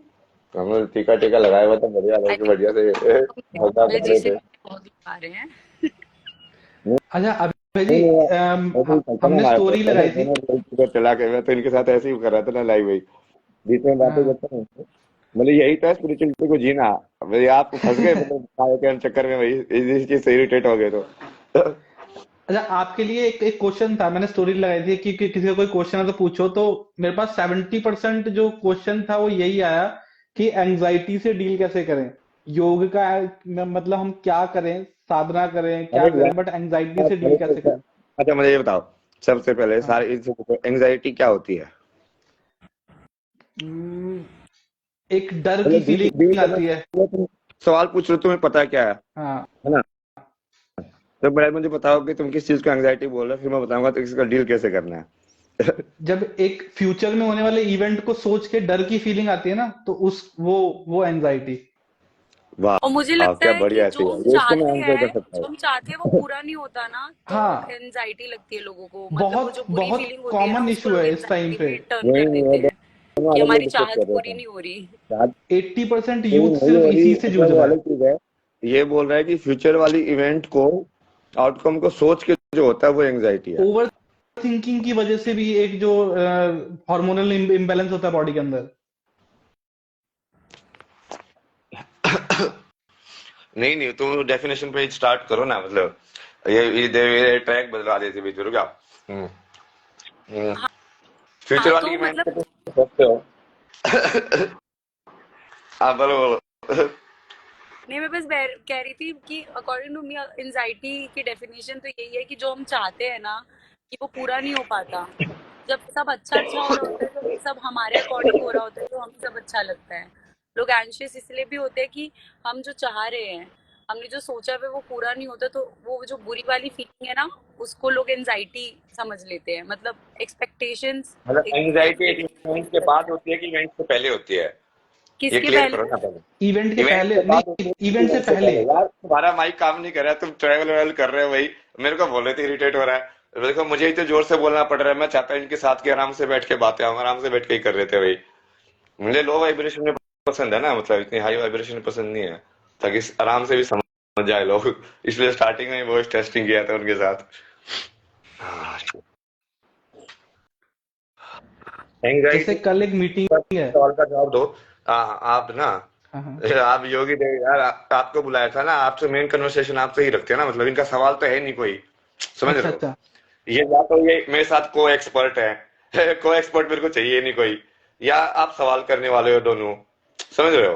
हमने टीका टीका लगाया हुआ था, बढ़िया आई लाइक बढ़िया से मजेदार थिंक कपड़े जिसे थे। बहुत लोग आ रहे हैं। अच्छा अभय जी, नहीं नहीं, ऐसे ही चलता ना हमने हमारे स्टोरी दोस्त है ना, लगाई थी। दोनों टिकट चला के, मैं तो इनके साथ ऐसे ही कर रहा था ना लाइव, वही बीच में बातें हाँ। करता हूँ। मतलब यही था स्पिरिचुअलिटी को जीना। भाई आप फंस गए मतलब खाए के चक्कर में, भाई इस चीज से इरिटेट हो गए तो। अच्छा आपके लिए एक क्वेश्चन था, मैंने स्टोरी लगाई थी कि किसी का कोई क्वेश्चन है तो पूछो। तो मेरे पास 70% जो क्वेश्चन था वो यही आया कि एंजाइटी से डील कैसे करें। योग का मतलब हम क्या करें, साधना करें, क्या अरे करें, बट एंजाइटी से डील कैसे करें। अच्छा मुझे ये बताओ, सबसे पहले हाँ। सारे एंजाइटी क्या होती है? हम्म, एक डर की मतलब डील फीलिंग करना, आती है। तुम सवाल पूछ रहे हो, तुम्हें पता क्या हाँ, है ना? तो पहले मुझे बताओ कि तुम किस चीज को एंजाइटी बोल रहे हो, फिर मैं बताऊंगा तो इसका डील कैसे करना है। जब एक फ्यूचर में होने वाले इवेंट को सोच के डर की फीलिंग आती है ना, तो वो एंजाइटी। और मुझे वाह लगता क्या है कि बढ़िया जो चीज है हम ये, इसको मैं चाहते आंसर कर हैं, सकता जो हूँ। हम चाहते हैं वो पूरा नहीं होता ना, तो हाँ, एंजाइटी लगती है लोगों को। मतलब वो बहुत जो बुरी बहुत फीलिंग होती है ना, कॉमन उसको इशू लोग है इस टाइम एंजाइटी पे। में टर्न नहीं कर नहीं देते हैं। कि वाले हमारी लोग डिस्कस चाहत कर रहे पूरी थे नहीं हो रही। शायद 80% नहीं यूथ नहीं सिर्फ हो रही, इसी से जूझ मतलब वो रहा है। अलग चीज है। ये बोल रहा है कि फ्यूचर वाली इवेंट को, आउटकम को सोच के जो होता है वो एंग्जाइटी है। ओवर थिंकिंग की वजह से भी एक जो हार्मोनल इम्बैलेंस होता है बॉडी के अंदर। नहीं नहीं, तुम डेफिनेशन पे स्टार्ट करो ना, मतलब ये ट्रैक बदला देते बीच में क्या। हाँ फ्यूचर हाँ, वाली तो इवेंट को मतलब तुम सोचते हो। हाँ बोलो बोलो। नहीं, मैं बस कह रही थी कि अकॉर्डिंग टू मी एंजाइटी की डेफिनेशन तो यही है कि जो हम चाहते हैं ना कि वो पूरा नहीं हो पाता। जब सब अच्छा अच्छा हो रहा होता है, जब सब हमारे अकॉर्डिंग हो रहा होता है तो हमें सब अच्छा लगता है। लोग एंशियस इसलिए भी होते हैं कि हम जो चाह रहे हैं, हमने जो सोचा है वो पूरा नहीं होता, तो वो जो बुरी वाली फीलिंग है ना, उसको लोग एंजाइटी समझ लेते हैं। मतलब एक्सपेक्टेशंस मतलब एक एंग्जाइटी एक फुलफिल इवेंट के बाद होती है कि इवेंट से पहले होती है, ये किसके क्लियर पहले। करो ना पहले। इवेंट के इवेंट पहले के बाद होती नहीं, है कि इवेंट से इवेंट से पहले। पहले। यार तुम्हारा माइक काम नहीं कर रहा है, तुम ट्रैवल वेवल कर रहे हो भाई, मेरे को बोल रहे थे इरिटेट हो रहा है। देखो मुझे ही तो जोर से बोलना पड़ रहा है, मैं चाहता हूँ इनके साथ के आराम से बैठ के बातें, हम आराम से बैठ के ही कर रहे थे भाई। मुझे लो वाइब्रेशन में पसंद है ना, मतलब इतनी हाई वाइब्रेशन पसंद नहीं है, ताकि आराम से भी समझ जाए लोग। इसलिए स्टार्टिंग में वॉइस टेस्टिंग किया था उनके साथ। जैसे एंग्जाइटी कल एक मीटिंग है। सवाल का जवाब दो। आप ना, हाँ हाँ। आप योगी देव यार, आपको बुलाया था ना, आपसे मेन कन्वर्सेशन आपसे ही रखते हैं ना, मतलब इनका सवाल तो है नहीं कोई, समझ अच्छा रहे हो। अच्छा। ये या तो ये मेरे साथ को एक्सपर्ट है, को एक्सपर्ट मेरे को चाहिए नहीं कोई, या आप सवाल करने वाले हो दोनों, समझ रहे हो।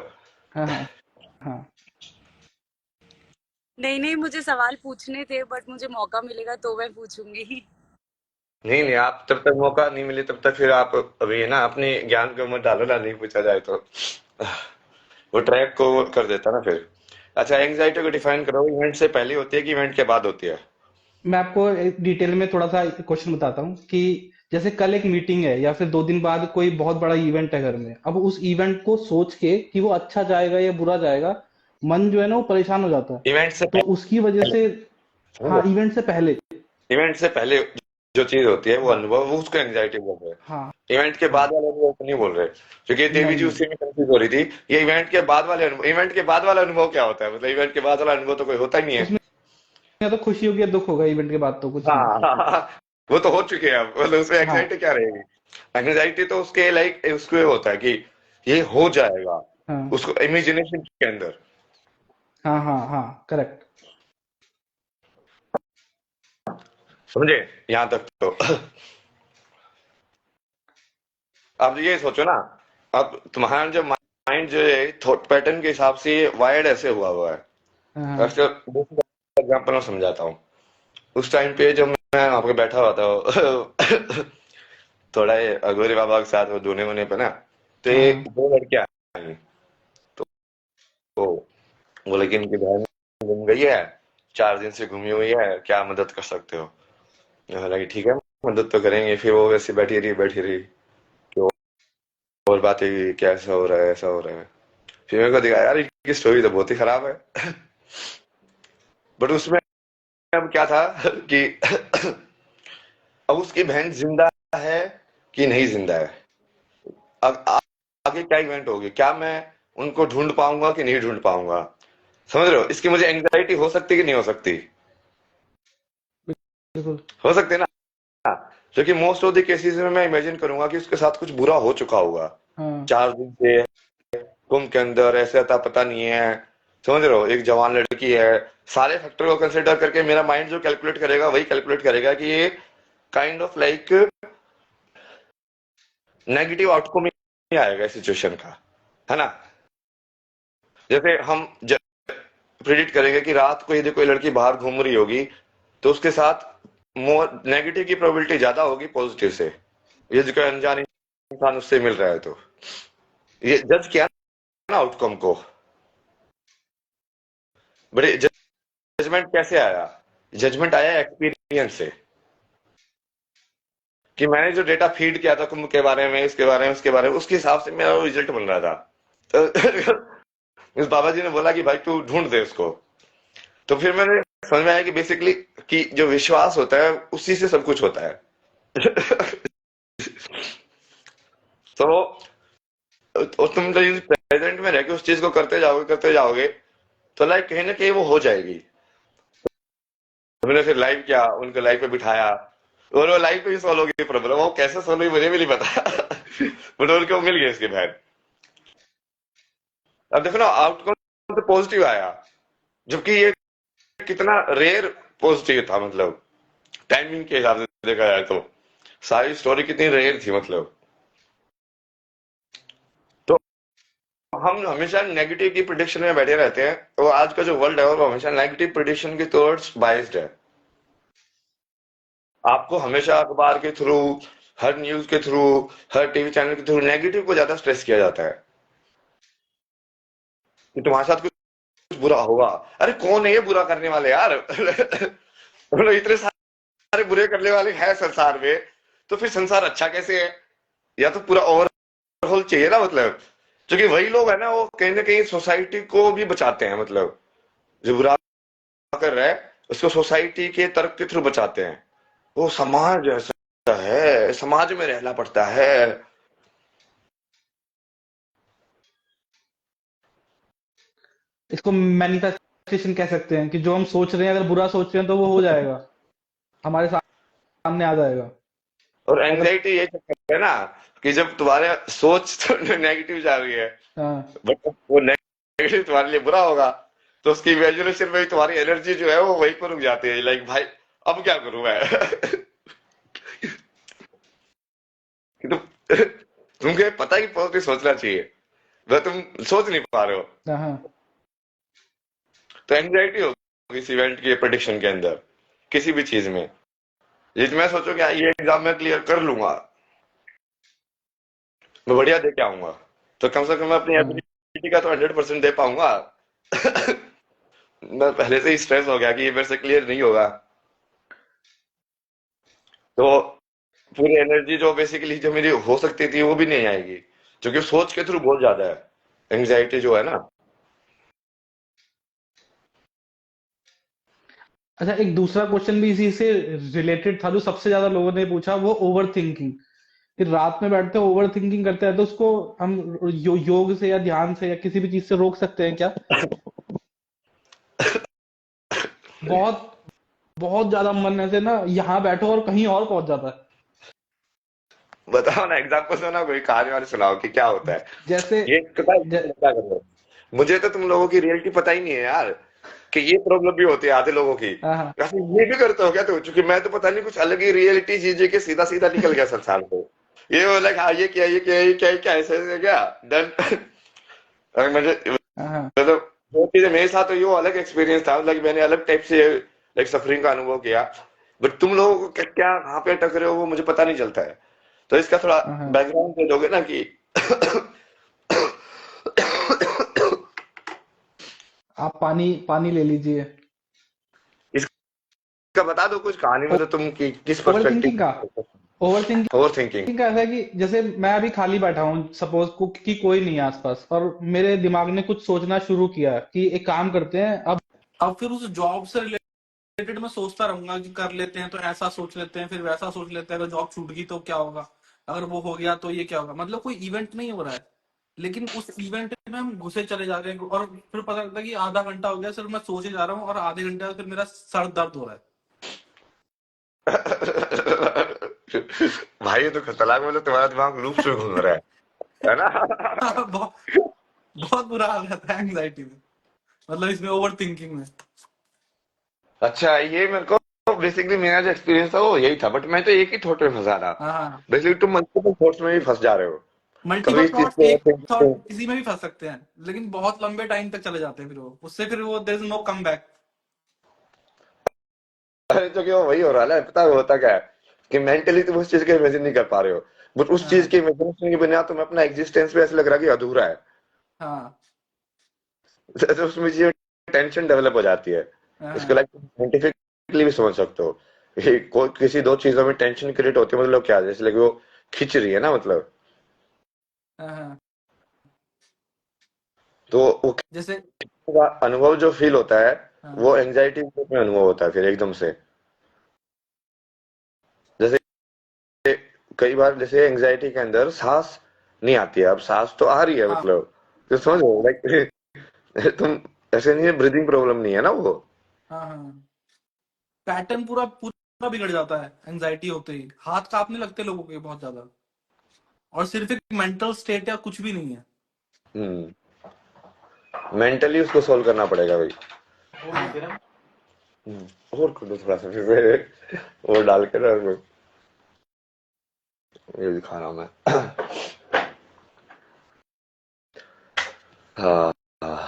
हाँ हाँ हाँ। नहीं नहीं, मुझे सवाल पूछने थे, बट मुझे मौका मिलेगा तो मैं पूछूंगी। नहीं नहीं, आप जब तक मौका नहीं मिले तब तक फिर आप अभी है ना अपने ज्ञान को मत डालो ना, नहीं पूछा जाए तो वो ट्रैक को वो कर देता ना फिर। अच्छा, एंग्जाइटी को डिफाइन करो, इवेंट से पहले होती है कि इवेंट के बाद होती है। मैं आपको डिटेल में थोड़ा सा क्वेश्चन बताता हूँ कि जैसे कल एक मीटिंग है या फिर 2 दिन बाद कोई बहुत बड़ा इवेंट है घर में। अब उस इवेंट को सोच के कि वो अच्छा जाएगा या बुरा जाएगा, मन जो है ना वो परेशान हो जाता है। इवेंट से तो उसकी वजह पहले, से, समझ हाँ, रहे हो? इवेंट से पहले। इवेंट से पहले जो चीज होती है वो हाँ अनुभव, वो उसको एंग्जाइटी बोल रहे हाँ हैं। इवेंट के हाँ। बाद वाले अनुभव को नहीं बोल रहे, क्योंकि देवी नहीं जी नहीं, उसी में कंफ्यूज हो रही थी। ये इवेंट के बाद वाले अनुभव, इवेंट के बाद वाला अनुभव क्या होता है, मतलब इवेंट के बाद वाला अनुभव तो कोई होता ही नहीं है। उसमें तो खुशी होगी या दुख होगा, इवेंट के बाद तो कुछ नहीं। हाँ हाँ, हाँ, वो तो हो चुके हैं अब, मतलब उसमें हाँ एंग्जाइटी क्या रहेगी। एंग्जाइटी तो उसके लाइक उसको होता है कि ये हो जाएगा, हाँ उसको इमेजिनेशन के अंदर। हाँ हाँ हाँ, करेक्ट। समझे यहाँ तक तो। अब ये सोचो ना, अब तुम्हारा जो माइंड जो है थॉट पैटर्न के हिसाब से वायर्ड ऐसे हुआ है। हाँ हाँ ऐसे एग्जाम्पल मैं समझाता हूँ। उस टाइम पे जब मैं वहां पे बैठा हुआ था, थोड़ा ये अघोरी बाबा के साथ वो धोने वोने पे ना, तो हाँ ये हाँ। दो लड़कियां आई। तो बोले कि इनकी बहन घूम गई है, 4 दिन से घूमी हुई है, क्या मदद कर सकते हो। मैं बोला कि ठीक है, मदद तो करेंगे। फिर वो वैसे बैठी रही कि और बातें की, क्या ऐसा हो रहा है ऐसा हो रहा है। फिर मेरे को दिखा यार इनकी स्टोरी तो बहुत ही खराब है। बट उसमें अब क्या था कि अब उसकी बहन जिंदा है कि नहीं जिंदा है, अब आगे क्या इवेंट होगी, क्या मैं उनको ढूंढ पाऊंगा कि नहीं ढूंढ पाऊंगा, समझ रहे हो। इसकी मुझे एंग्जाइटी हो सकती कि नहीं हो सकती, बिल्कुल। हो सकती है ना। क्योंकि मोस्ट ऑफ द केसेस में मैं इमेजिन करूंगा कि उसके साथ कुछ बुरा हो चुका होगा। हाँ 4 दिन से कुंभ के अंदर ऐसे आता पता नहीं है, समझ रहे हो, एक जवान लड़की है। सारे फैक्टर को कंसिडर करके मेरा माइंड जो कैलकुलेट करेगा वही कैलकुलेट करेगा कि ये kind of like negative outcome ही आएगा इस सिचुएशन का, है ना। जैसे हम प्रिडिक्ट करेंगे कि रात को यदि कोई लड़की बाहर घूम रही होगी तो उसके साथ मोर नेगेटिव की प्रोबेबिलिटी ज्यादा होगी पॉजिटिव से, यदि कोई अनजान इंसान उससे मिल रहा है तो। ये जज किया ना आउटकम को, बड़े जजमेंट कैसे आया, जजमेंट आया एक्सपीरियंस से, कि मैंने जो डेटा फीड किया था कुंभ के बारे में, इसके बारे में, उसके बारे में, उसके हिसाब से मेरा रिजल्ट बन रहा था। तो इस बाबा जी ने बोला कि भाई तू ढूंढ दे उसको। तो फिर मैंने समझ में आया कि बेसिकली कि जो विश्वास होता है उसी से सब कुछ होता है। तो और तुम प्रेजेंट में रह के उस चीज को करते जाओगे तो लाइक कहीं ना कहीं वो हो जाएगी। हमने फिर लाइव किया, उनको लाइव पे बिठाया और वो लाइव पे ही सॉल्व हो गई प्रॉब्लम। वो कैसे सॉल्व हुई मुझे भी नहीं पता बट उनको मिल गई इसके बाद। अब देखो ना, आउटकम तो पॉजिटिव आया, जबकि ये कितना रेयर पॉजिटिव था। मतलब टाइमिंग के हिसाब से देखा जाए तो सारी स्टोरी कितनी रेयर थी। मतलब तो हम हमेशा नेगेटिव की प्रिडिक्शन में बैठे रहते हैं, तो आज का जो वर्ल्ड है वो हमेशा नेगेटिव प्रिडिक्शन के टुवर्ड्स बाइस्ड है। आपको हमेशा अखबार के थ्रू, हर न्यूज के थ्रू, हर टीवी चैनल के थ्रू नेगेटिव को ज्यादा स्ट्रेस किया जाता है कि तुम्हारे साथ कुछ बुरा होगा। अरे कौन है ये बुरा करने वाले यार मतलब इतने सारे बुरे करने वाले हैं संसार में, तो फिर संसार अच्छा कैसे है? या तो पूरा ओवरऑल चाहिए ना। मतलब क्योंकि वही लोग है ना, वो कहीं ना कहीं सोसाइटी को भी बचाते हैं। मतलब जो बुरा कर रहा है उसको सोसाइटी के तर्क के थ्रू बचाते हैं। वो समाज ऐसा है, समाज में रहना पड़ता है। इसको मैनिफेस्टेशन कह सकते हैं कि जो हम सोच रहे हैं, अगर बुरा सोच रहे हैं तो वो हो जाएगा, हमारे सामने आ जाएगा। और अगर एंजाइटी ये चक्कर है ना कि जब तुम्हारे सोच तो नेगेटिव जा रही है, हाँ बट वो नेगेटिव तुम्हारे लिए बुरा होगा, तो उसकी इमेजिनेशन में तुम्हारी एनर्जी जो है वो वहीं पर रुक जाती है। लाइक भाई अब क्या करूं मैं कि तुमको पता है कि पॉजिटिव सोचना चाहिए, वह तुम सोच नहीं पा रहे हो, हाँ हाँ तो एंजाइटी होगी इस इवेंट की प्रेडिक्शन के अंदर, किसी भी चीज में। ये मैं सोचो कि हाँ, ये एग्जाम मैं क्लियर कर लूंगा, मैं बढ़िया दे के आऊंगा, तो कम से कम मैं अपनी हाँ। एबिलिटी का तो 100% दे पाऊंगा मैं पहले से ही स्ट्रेस हो गया कि ये मेरे से क्लियर नहीं होगा, तो पूरी एनर्जी जो बेसिकली जो मेरी हो सकती थी वो भी नहीं आएगी, क्योंकि सोच के थ्रू बहुत ज्यादा है एंजाइटी जो है ना। अच्छा, एक दूसरा क्वेश्चन भी इसी से रिलेटेड था जो सबसे ज्यादा लोगों ने पूछा, वो ओवर थिंकिंग। कि रात में बैठते ओवर थिंकिंग करते हैं, तो उसको हम योग से या ध्यान से या किसी भी चीज से रोक सकते हैं क्या? बहुत बहुत ज्यादा मन ऐसे ना, यहाँ बैठो और कहीं और पहुंच जाता है। बताओ ना, एग्जाम्पल दो ना, कोई कहानी वाली सुनाओ कि क्या होता है। जैसे ये पता है ज, क्या कर रहे हो? मुझे तो तुम लोगों की रियलिटी पता ही नहीं है यार, कि ये प्रॉब्लम भी होती है आधे लोगों की। हाँ हाँ वैसे ये भी करते हो क्या तुम? क्योंकि मैं तो पता नहीं कुछ अलग ही रियलिटी चीजें के सीधा सीधा निकल गया संसार को। ये बोला हाँ ये क्या, ये क्या, ये क्या, ये क्या, ऐसे क्या डन मुझे हाँ हाँ मतलब वो चीजें मेरे साथ तो ये अलग एक्सपीरियंस था, लाइक मैंने अलग टाइप से लाइक सफरिंग का अनुभव किया। बट तुम लोगों को क्या क्या कहाँ पे टकरे हो वो मुझे पता नहीं चलता है, तो इसका थोड़ा हाँ हाँ। बैकग्राउंड दे दोगे ना कि आप पानी पानी ले लीजिए। इसका बता दो कुछ कहानी, मतलब तुम की किस ओवर थिंकिंग का perspective. Over over thinking. Thinking का ऐसा है कि जैसे मैं अभी खाली बैठा हूँ, सपोज को कि कोई नहीं है आसपास, और मेरे दिमाग ने कुछ सोचना शुरू किया कि एक काम करते हैं अब फिर उस जॉब से रिलेटेड मैं सोचता रहूंगा कि कर लेते हैं तो ऐसा सोच लेते हैं, फिर वैसा सोच लेते हैं, अगर जॉब छूट गई तो क्या होगा, अगर वो हो गया तो ये क्या होगा। मतलब कोई इवेंट नहीं हो रहा है, लेकिन उस इवेंट में हम घुसे चले जा रहे हैं, और फिर पता लगता है कि आधा घंटा हो गया सिर्फ मैं सोचे जा रहा हूँ, और आधे घंटे बाद फिर मेरा सर दर्द हो रहा है। भाई ये तो खतरनाक, मतलब तुम्हारा दिमाग लूप से घूम रहा है ना बहुत बहुत बुरा हाल रहता है एंग्जाइटी में, मतलब इसमें ओवर थिंकिंग में। अच्छा, ये मेरे को बेसिकली मेरा जो एक्सपीरियंस था वो यही था, बट मैं तो एक ही थॉट में फंसा था। हाँ हाँ, बेसिकली तुम मल्टीपल थॉट्स में भी फंस जा रहे हो, कभी मल्टीपल इस चीज थॉट, पे एक थॉट overthinking। किसी में भी फंस सकते हैं, लेकिन बहुत लंबे टाइम तक चले जाते हैं, फिर वो उससे फिर वो there is no come back. अरे तो क्या वही हो रहा है ना, पता है होता क्या है कि मेंटली तुम उस चीज को इमेजिन नहीं कर पा रहे हो, बट उस चीज हाँ की इमेजिनेशन की बिना तुम्हें अपना एग्जिस्टेंस भी ऐसा लग रहा है कि अधूरा है हाँ तो उसमें जो टेंशन डेवलप हो जाती है। इसको हाँ लाइक साइंटिफिकली भी समझ सकते हो, ये कोई किसी दो चीजों में टेंशन क्रिएट होती है, मतलब क्या, जैसे लगे वो खिंच रही है ना, मतलब हाँ। तो वो जैसे का अनुभव जो फील होता है हाँ वो एंजाइटी में अनुभव होता है फिर एकदम से। जैसे कई बार जैसे एंजाइटी के अंदर सांस नहीं आती है, अब सांस तो आ रही है, हाँ मतलब तो समझो लाइक तुम ऐसे नहीं है, ब्रीदिंग प्रॉब्लम नहीं है ना वो। हाँ हाँ, पैटर्न पूरा पूरा बिगड़ जाता है एंजाइटी होते ही, हाथ कांपने लगते हैं लोगों के बहुत ज्यादा, और सिर्फ एक मेंटल स्टेट या कुछ भी नहीं है। मेंटली उसको सोल्व करना पड़ेगा भाई। और ये तेरा और कर दो थोड़ा सा फिर वो डाल के ना उसमें, ये भी खा रहा हूं मैं। हाँ हाँ,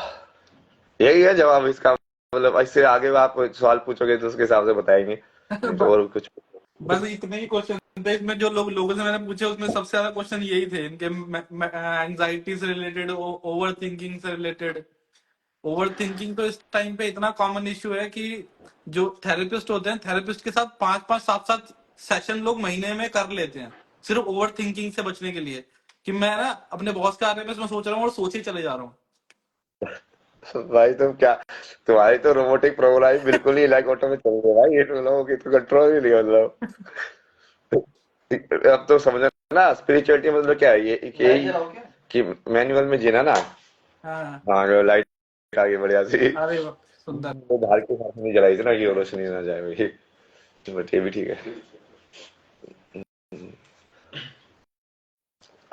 यही है जवाब इसका, मतलब इससे आगे आप सवाल पूछोगे तो उसके हिसाब से बताएंगे, नहीं तो और कुछ। बस इतने ही क्वेश्चन थे इसमें, जो लोगों से मैंने पूछे उसमें सबसे ज्यादा क्वेश्चन यही थे इनके, एंजाइटी से रिलेटेड, ओवर थिंकिंग से रिलेटेड। ओवर थिंकिंग तो इस टाइम पे इतना कॉमन इश्यू है कि जो थेरेपिस्ट होते हैं, थेरेपिस्ट के साथ 5-5 7-7 सेशन लोग महीने में कर लेते हैं, सिर्फ ओवर थिंकिंग से बचने के लिए, कि मैं ना अपने बॉस के बारे में इसमें सोच रहा हूँ और सोच ही चले जा रहा हूँ। भाई तुम क्या, तुम्हारी तो रोबोटिक प्रोग्राम बिल्कुल ही लाइक ऑटो में चल रही है भाई, ये तुम लोगों की तो कंट्रोल ही नहीं, मतलब अब तो समझना ना स्पिरिचुअलिटी मतलब क्या है, ये लाइट यही जलाओ क्या? कि मैनुअल में जीना ना। हाँ, हाँ लाइट आ गई बढ़िया सी, अरे वाह, सुंदर। तो बाहर के साथ नहीं जलाई थी ना कि वो रोशनी ना जाए भाई, बट ये भी ठीक है।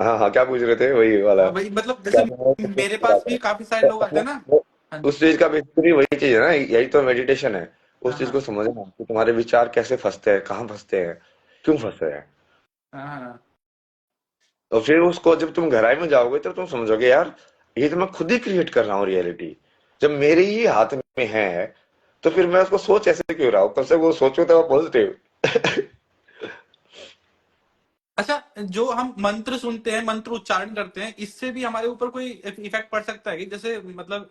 हाँ हाँ, क्या पूछ रहे थे वही वाला, हाँ भाई, मतलब क्या जैसे मेरे पास भी काफी सारे लोग आते हैं ना। हाँ जी। उस चीज का बेसिकली वही चीज है ना, यही तो मेडिटेशन है, हाँ उस चीज हाँ को समझना कि तुम्हारे विचार कैसे फंसते हैं, कहाँ फंसते हैं, क्यों फंसते हैं। हाँ हाँ। और फिर उसको जब तुम गहराई में जाओगे तो तुम समझोगे यार, ये तो मैं खुद ही क्रिएट कर रहा हूँ रियलिटी, जब मेरे ही हाथ में है, तो फिर मैं उसको सोच ऐसे क्यों रहा हूँ, कब से वो सोचो तो पॉजिटिव। अच्छा, जो हम मंत्र सुनते हैं, मंत्र उच्चारण करते हैं, इससे भी हमारे ऊपर कोई इफेक्ट पड़ सकता है कि जैसे मतलब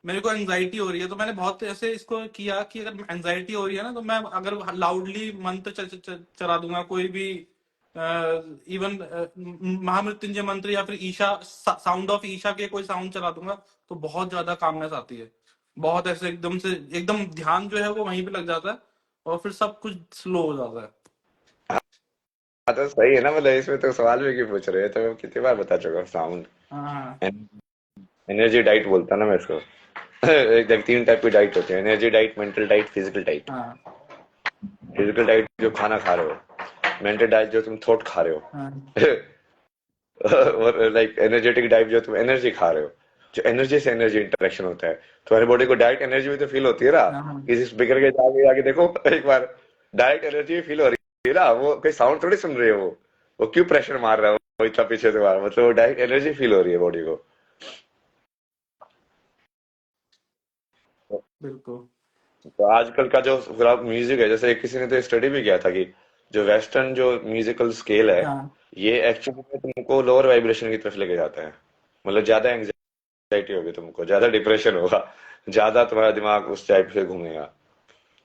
मेरे को एंजाइटी हो रही है तो मैंने बहुत ऐसे इसको किया कि अगर एंजाइटी हो रही है ना तो मैं अगर लाउडली मंत्र चला दूंगा, कोई भी इवन महामृत्युंजय मंत्र या फिर ईशा, साउंड ऑफ ईशा के कोई साउंड चला दूंगा, तो बहुत ज्यादा कामनेस आती है। बहुत ऐसे एकदम से, एकदम ध्यान जो है वो वहीं पे लग जाता है और फिर सब कुछ स्लो हो जाता है। हाँ तो सही है ना, मतलब इसमें तो सवाल भी क्यों पूछ रहे हैं, तो मैं कितनी बार बता चुका हूँ, साउंड हाँ एनर्जी डाइट बोलता ना मैं इसको। एक तीन टाइप की डाइट होती है, energy diet, mental diet, physical diet. हाँ फिजिकल डाइट जो खाना खा रहे हो, मेंटल डाइट जो तुम थॉट खा रहे हाँ हो, और लाइक एनर्जेटिक डाइट जो तुम एनर्जी खा रहे हो, जो एनर्जी से एनर्जी इंटरेक्शन होता है। तुम्हारी बॉडी को डायरेक्ट एनर्जी भी तो फील होती है ना, हाँ हाँ। किसी स्पीकर के जाके जाके देखो एक बार, डायरेक्ट एनर्जी फील हो रही है ना, वो कोई साउंड थोड़ी सुन रही है, वो क्यों प्रेशर मार रहा है वो इतना पीछे से मार, मतलब वो डायरेक्ट एनर्जी फील हो रही है बॉडी को। बिल्कुल। तो आजकल का जो पूरा म्यूजिक है, जैसे किसी ने तो स्टडी भी किया था कि जो वेस्टर्न जो म्यूजिकल स्केल है, हाँ ये एक्चुअली में तुमको लोअर वाइब्रेशन की तरफ लेके जाता है, मतलब ज्यादा एंग्जाइटी होगी तुमको, ज्यादा डिप्रेशन होगा, ज्यादा तुम्हारा दिमाग उस टाइप से घूमेगा,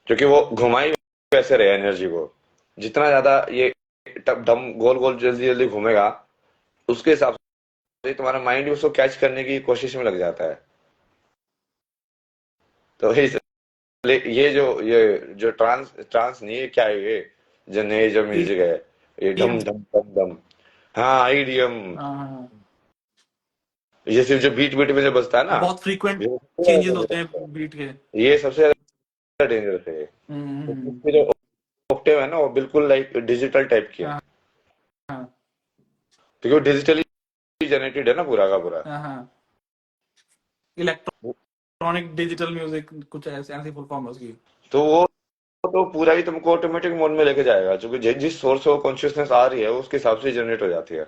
क्योंकि वो घुमाई वैसे रहे एनर्जी को, जितना ज्यादा ये डम गोल गोल जल्दी जल्दी घूमेगा, उसके हिसाब से तुम्हारा माइंड भी उसको कैच करने की कोशिश में लग जाता है। तो ये जो ट्रांस ट्रांस नहीं है, क्या है ये, जो नए जो म्यूजिक है, ये EDM। डम डम डम डम, हाँ आईडीएम, हाँ हाँ। ये सिर्फ जो बीट बीट में जो बजता है ना, बहुत फ्रीक्वेंट चेंजेस होते ये हैं बीट के। ये सबसे ज्यादा डेंजरस है, तो हम्म। इसके जो ऑक्टेव है ना, वो बिल्कुल लाइक डिजिटल टाइप की है, हाँ हाँ क्योंकि वो डिजिटली जनरेटेड है ना पूरा का पूरा। हाँ हाँ। इलेक्ट्रॉनिक डिजिटल म्यूजिक, कुछ ऐसे, ऐसी फुल फॉर्म है उसकी। तो वो तो पूरा ही तुमको ऑटोमेटिक मोड में लेके जाएगा, क्योंकि जिस सोर्स से वो कॉन्शियसनेस आ रही है उसके हिसाब से जनरेट हो जाती है।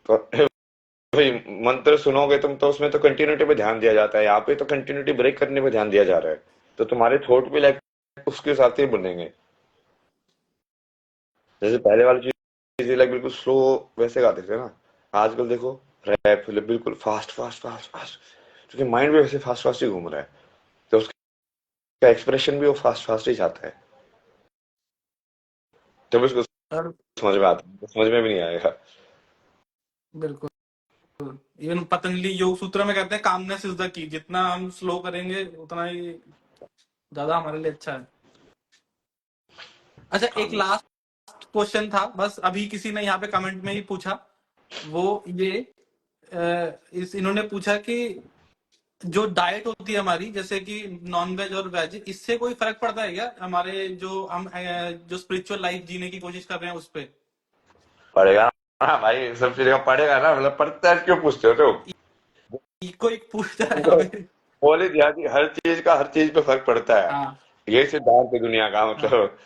तो भाई मंत्र सुनोगे तुम तो उसमें तो कंटिन्यूटी पे ध्यान दिया जाता है, यहाँ पे तो कंटिन्यूटी ब्रेक करने पे ध्यान दिया जा रहा है, तो तुम्हारे थॉट भी लाइक उसके हिसाब से ही बनेंगे। जैसे पहले वाली चीज लाइक बिल्कुल स्लो वैसे गाते थे ना, आजकल देखो रैप बिल्कुल फास्ट फास्ट फास्ट फास्ट, क्योंकि माइंड भी वैसे फास्ट फास्ट ही घूम रहा है, तो उसका एक्सप्रेशन भी वो फास्ट फास्ट ही चाहता है, जब उसको और समझ में आता है, समझ में भी नहीं आएगा। बिल्कुल, इवन पतंजलि योग सूत्र में कहते हैं कामनेस इज द की, जितना हम स्लो करेंगे उतना ही ज्यादा हमारे लिए अच्छा है। अच्छा, एक काम लास्ट क्वेश्चन था, बस अभी किसी ने यहाँ पे कमेंट में ही पूछा, वो ये इन्होंने पूछा कि जो डाइट होती है हमारी, जैसे कि नॉन वेज और वेज, इससे कोई फर्क पड़ता है क्या हमारे जो हम जो स्पिरिचुअल लाइफ जीने की कोशिश कर रहे हैं उस पे? पड़ेगा। हाँ भाई, सब चीज का पड़ेगा ना, मतलब पड़ता है, क्यों पूछते हो तुम? कोई पूछता है तुमको हमें। बोले दिया कि हर चीज पे फर्क पड़ता है। हाँ ये सिद्धांत है दुनिया का, हाँ मतलब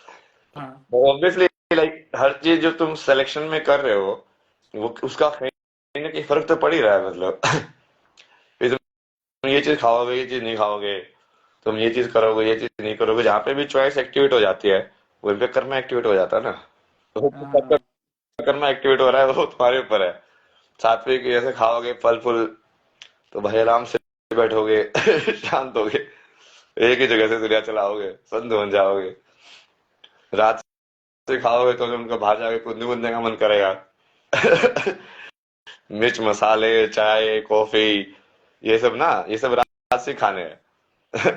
हाँ ऑब्वियसली लाइक हर चीज जो तुम सिलेक्शन में कर रहे हो, वो उसका कहीं ना कहीं फर्क तो पड़ ही रहा है, मतलब फिर तुम ये चीज खाओगे, ये चीज नहीं खाओगे, तुम ये चीज करोगे, ये चीज नहीं करोगे, जहाँ पे भी चॉइस एक्टिवेट हो जाती है वहीं पे कर्म एक्टिवेट हो जाता है ना। तो हाँ कर्म एक्टिवेट हो रहा है, वो तुम्हारे ऊपर है। सात्विक जैसे खाओगे फल फूल, तो भाई आराम से बैठोगे शांत होगे, एक ही जगह से दुनिया चलाओगे, संत बन जाओगे। रात से खाओगे तो उनका बाहर जाके कूदने कूदने का मन करेगा मिर्च मसाले, चाय, कॉफी, ये सब ना, ये सब रात से खाने हैं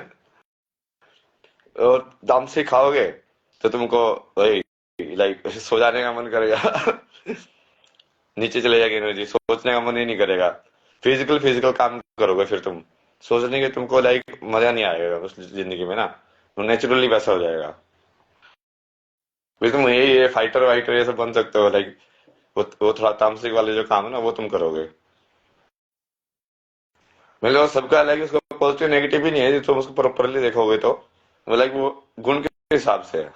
और दम से खाओगे तो तुमको वही लाइक सो जाने का मन करेगा नीचे चले जाएगी एनर्जी, सोचने का मन ही नहीं करेगा। फिजिकल काम करोगे फिर तुम, सोचने के तुमको लाइक मजा नहीं आएगा उस जिंदगी में ना, तो नेचुरली वैसा हो जाएगा। फिर तुम ये फाइटर वाइटर ये सब बन सकते हो, लाइक वो थोड़ा तामसिक वाले जो काम है ना वो तुम करोगे। मतलब सबका अलग, उसका पॉजिटिव नेगेटिव भी नहीं है, तुम उसको प्रॉपरली देखोगे तो लाइक वो गुण के हिसाब से है।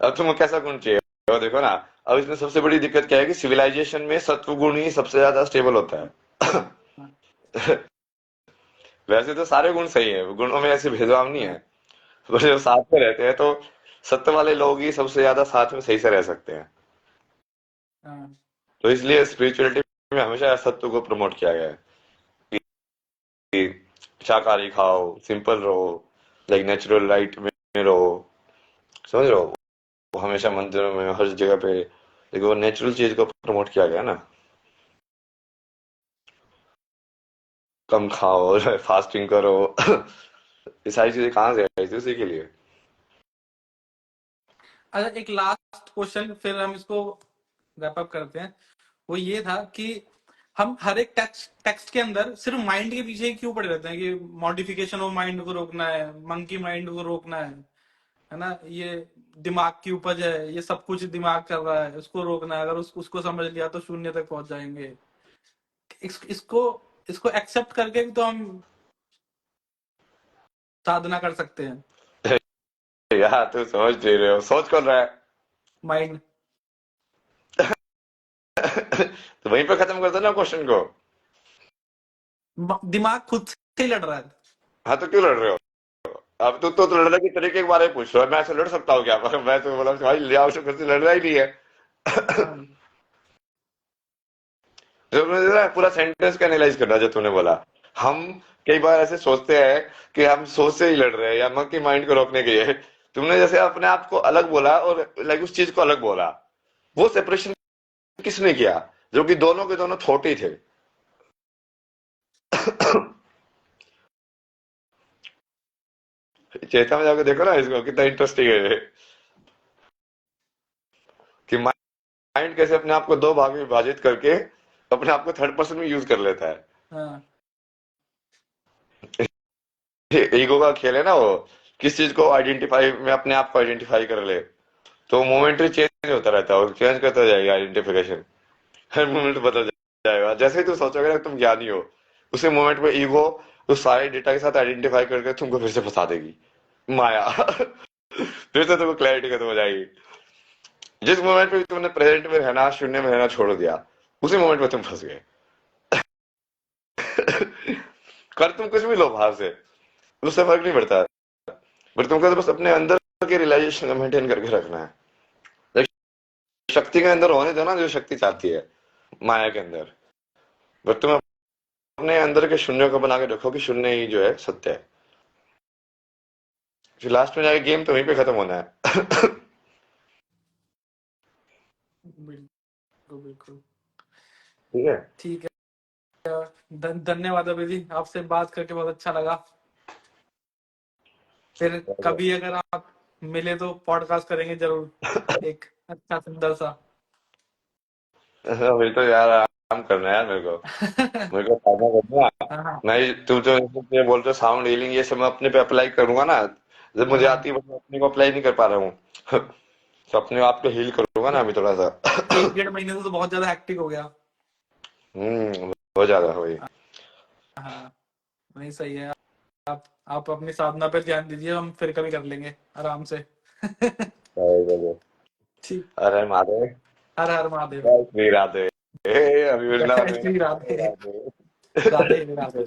अब तुमको कैसा गुण चाहिए वो देखो ना। अब इसमें सबसे बड़ी दिक्कत क्या है कि सिविलाइजेशन में सत्व गुण ही सबसे ज्यादा स्टेबल होता है वैसे तो सारे गुण सही है, गुणों में ऐसे भेदभाव नहीं है, पर जब साथ में रहते हैं तो सत्य वाले लोग ही सबसे ज्यादा साथ में सही से रह सकते हैं। हाँ तो इसलिए स्पिरिचुअलिटी में हमेशा सत्य को प्रमोट किया गया है कि शाकाहारी खाओ, सिंपल रहो, लाइक नेचुरल लाइट में रहो, समझ रहे हो। वो हमेशा मंदिरों में हर जगह पे देखो वो नेचुरल चीज को प्रमोट किया गया ना। कम खाओ फास्टिंग करो ये सारी चीजें कहाँ से आई थी उसी के लिए। अच्छा, एक लास्ट क्वेश्चन फिर हम इसको रैप अप करते हैं। वो ये था कि हम हर एक टेक्स्ट के अंदर सिर्फ माइंड के पीछे ही क्यों पड़े रहते हैं कि मॉडिफिकेशन ऑफ माइंड को रोकना है, मंकी माइंड को रोकना है ना, ये दिमाग की उपज है, ये सब कुछ दिमाग कर रहा है, उसको रोकना है, अगर उसको समझ लिया तो शून्य तक पहुंच जाएंगे। इसको इसको एक्सेप्ट करके भी तो हम साधना कर सकते हैं। यार तू समझ नहीं रहे हो, सोच कौन रहा है माइंड तो वहीं पे खत्म कर दो ना क्वेश्चन को। दिमाग खुद से ही लड़ रहा है। हाँ तो क्यों लड़ रहे हो? अब तो लड़ने के तरीके के बारे में पूछ रहा है, मैं ऐसे लड़ सकता हूँ क्या? मैं तो बोला भाई ले आओ, से लड़ना ही नहीं है हाँ, जो मैंने पूरा सेंटेंस का एनालाइज करना जो तूने बोला। हम कई बार ऐसे सोचते हैं कि हम सोच से ही लड़ रहे हैं या मंकी माइंड को रोकने के लिए। तुमने जैसे अपने आप को अलग बोला और लाइक उस चीज को अलग बोला, वो सेपरेशन किसने किया? जो कि दोनों के दोनों थॉट ही थे चेता में जाकर देखो ना इसको, कितना इंटरेस्टिंग है कि माइंड कैसे अपने आप को दो भाग में विभाजित करके अपने आप को थर्ड पर्सन में यूज कर लेता है। हाँ, ईगो का खेल है ना वो, किस चीज को आइडेंटिफाई में अपने आप को आइडेंटिफाई कर ले तो मोमेंटरी चेंज होता रहता है और चेंज करता जाएगा आइडेंटिफिकेशन, हर मोमेंट बदल जाएगा। जैसे ही तुम सोचोगे ना तुम ज्ञानी हो, उसी मोमेंट में ईगो उस सारे डेटा के साथ आइडेंटिफाई करके तुमको फिर से फंसा देगी माया फिर से तुमको क्लैरिटी खत्म हो जाएगी। जिस मोमेंट पे तुमने प्रेजेंट में रहना, शून्य में रहना छोड़ दिया, उसी मोमेंट में तुम फंस गए कर तुम कुछ भी लो बाहर से, उससे फर्क नहीं पड़ता, बट तुमको तो बस अपने अंदर के रियलाइजेशन मेंटेन करके रखना है। शक्ति के अंदर होने दो ना जो शक्ति चाहती है माया के अंदर, बट तुम अपने अंदर के शून्य को बना के रखो कि शून्य ही जो है सत्य है। फिर लास्ट में जाके गेम तो वहीं पे खत्म होना है बिल्कुल बिल्कुल। ठीक है, ठीक है, धन्यवाद अभय जी, आपसे बात करके बहुत अच्छा लगा। फिर कभी अगर आप मिले तो पॉडकास्ट करेंगे जरूर, एक अच्छा सुंदर सा। वही तो यार, आराम करना है यार मेरे को फायदा करना। हाँ नहीं, तू जो ये बोलते साउंड हीलिंग, ये सब मैं अपने पे अप्लाई करूंगा ना, जब मुझे हाँ, आती है बट मैं अपने को अप्लाई नहीं कर पा रहा हूँ। तो अपने आप को हील करूंगा ना अभी थोड़ा सा। 1-1.5 महीने से तो बहुत ज्यादा हेक्टिक हो गया। बहुत ज्यादा वही। हाँ, नहीं सही है। आप अपनी साधना पर ध्यान दीजिए, हम फिर कभी कर लेंगे आराम से। ठीक। अरे महादेव, हर हर महादेव। जय श्री राधे। अभी जय श्री राधे। राधे। राधे राधे।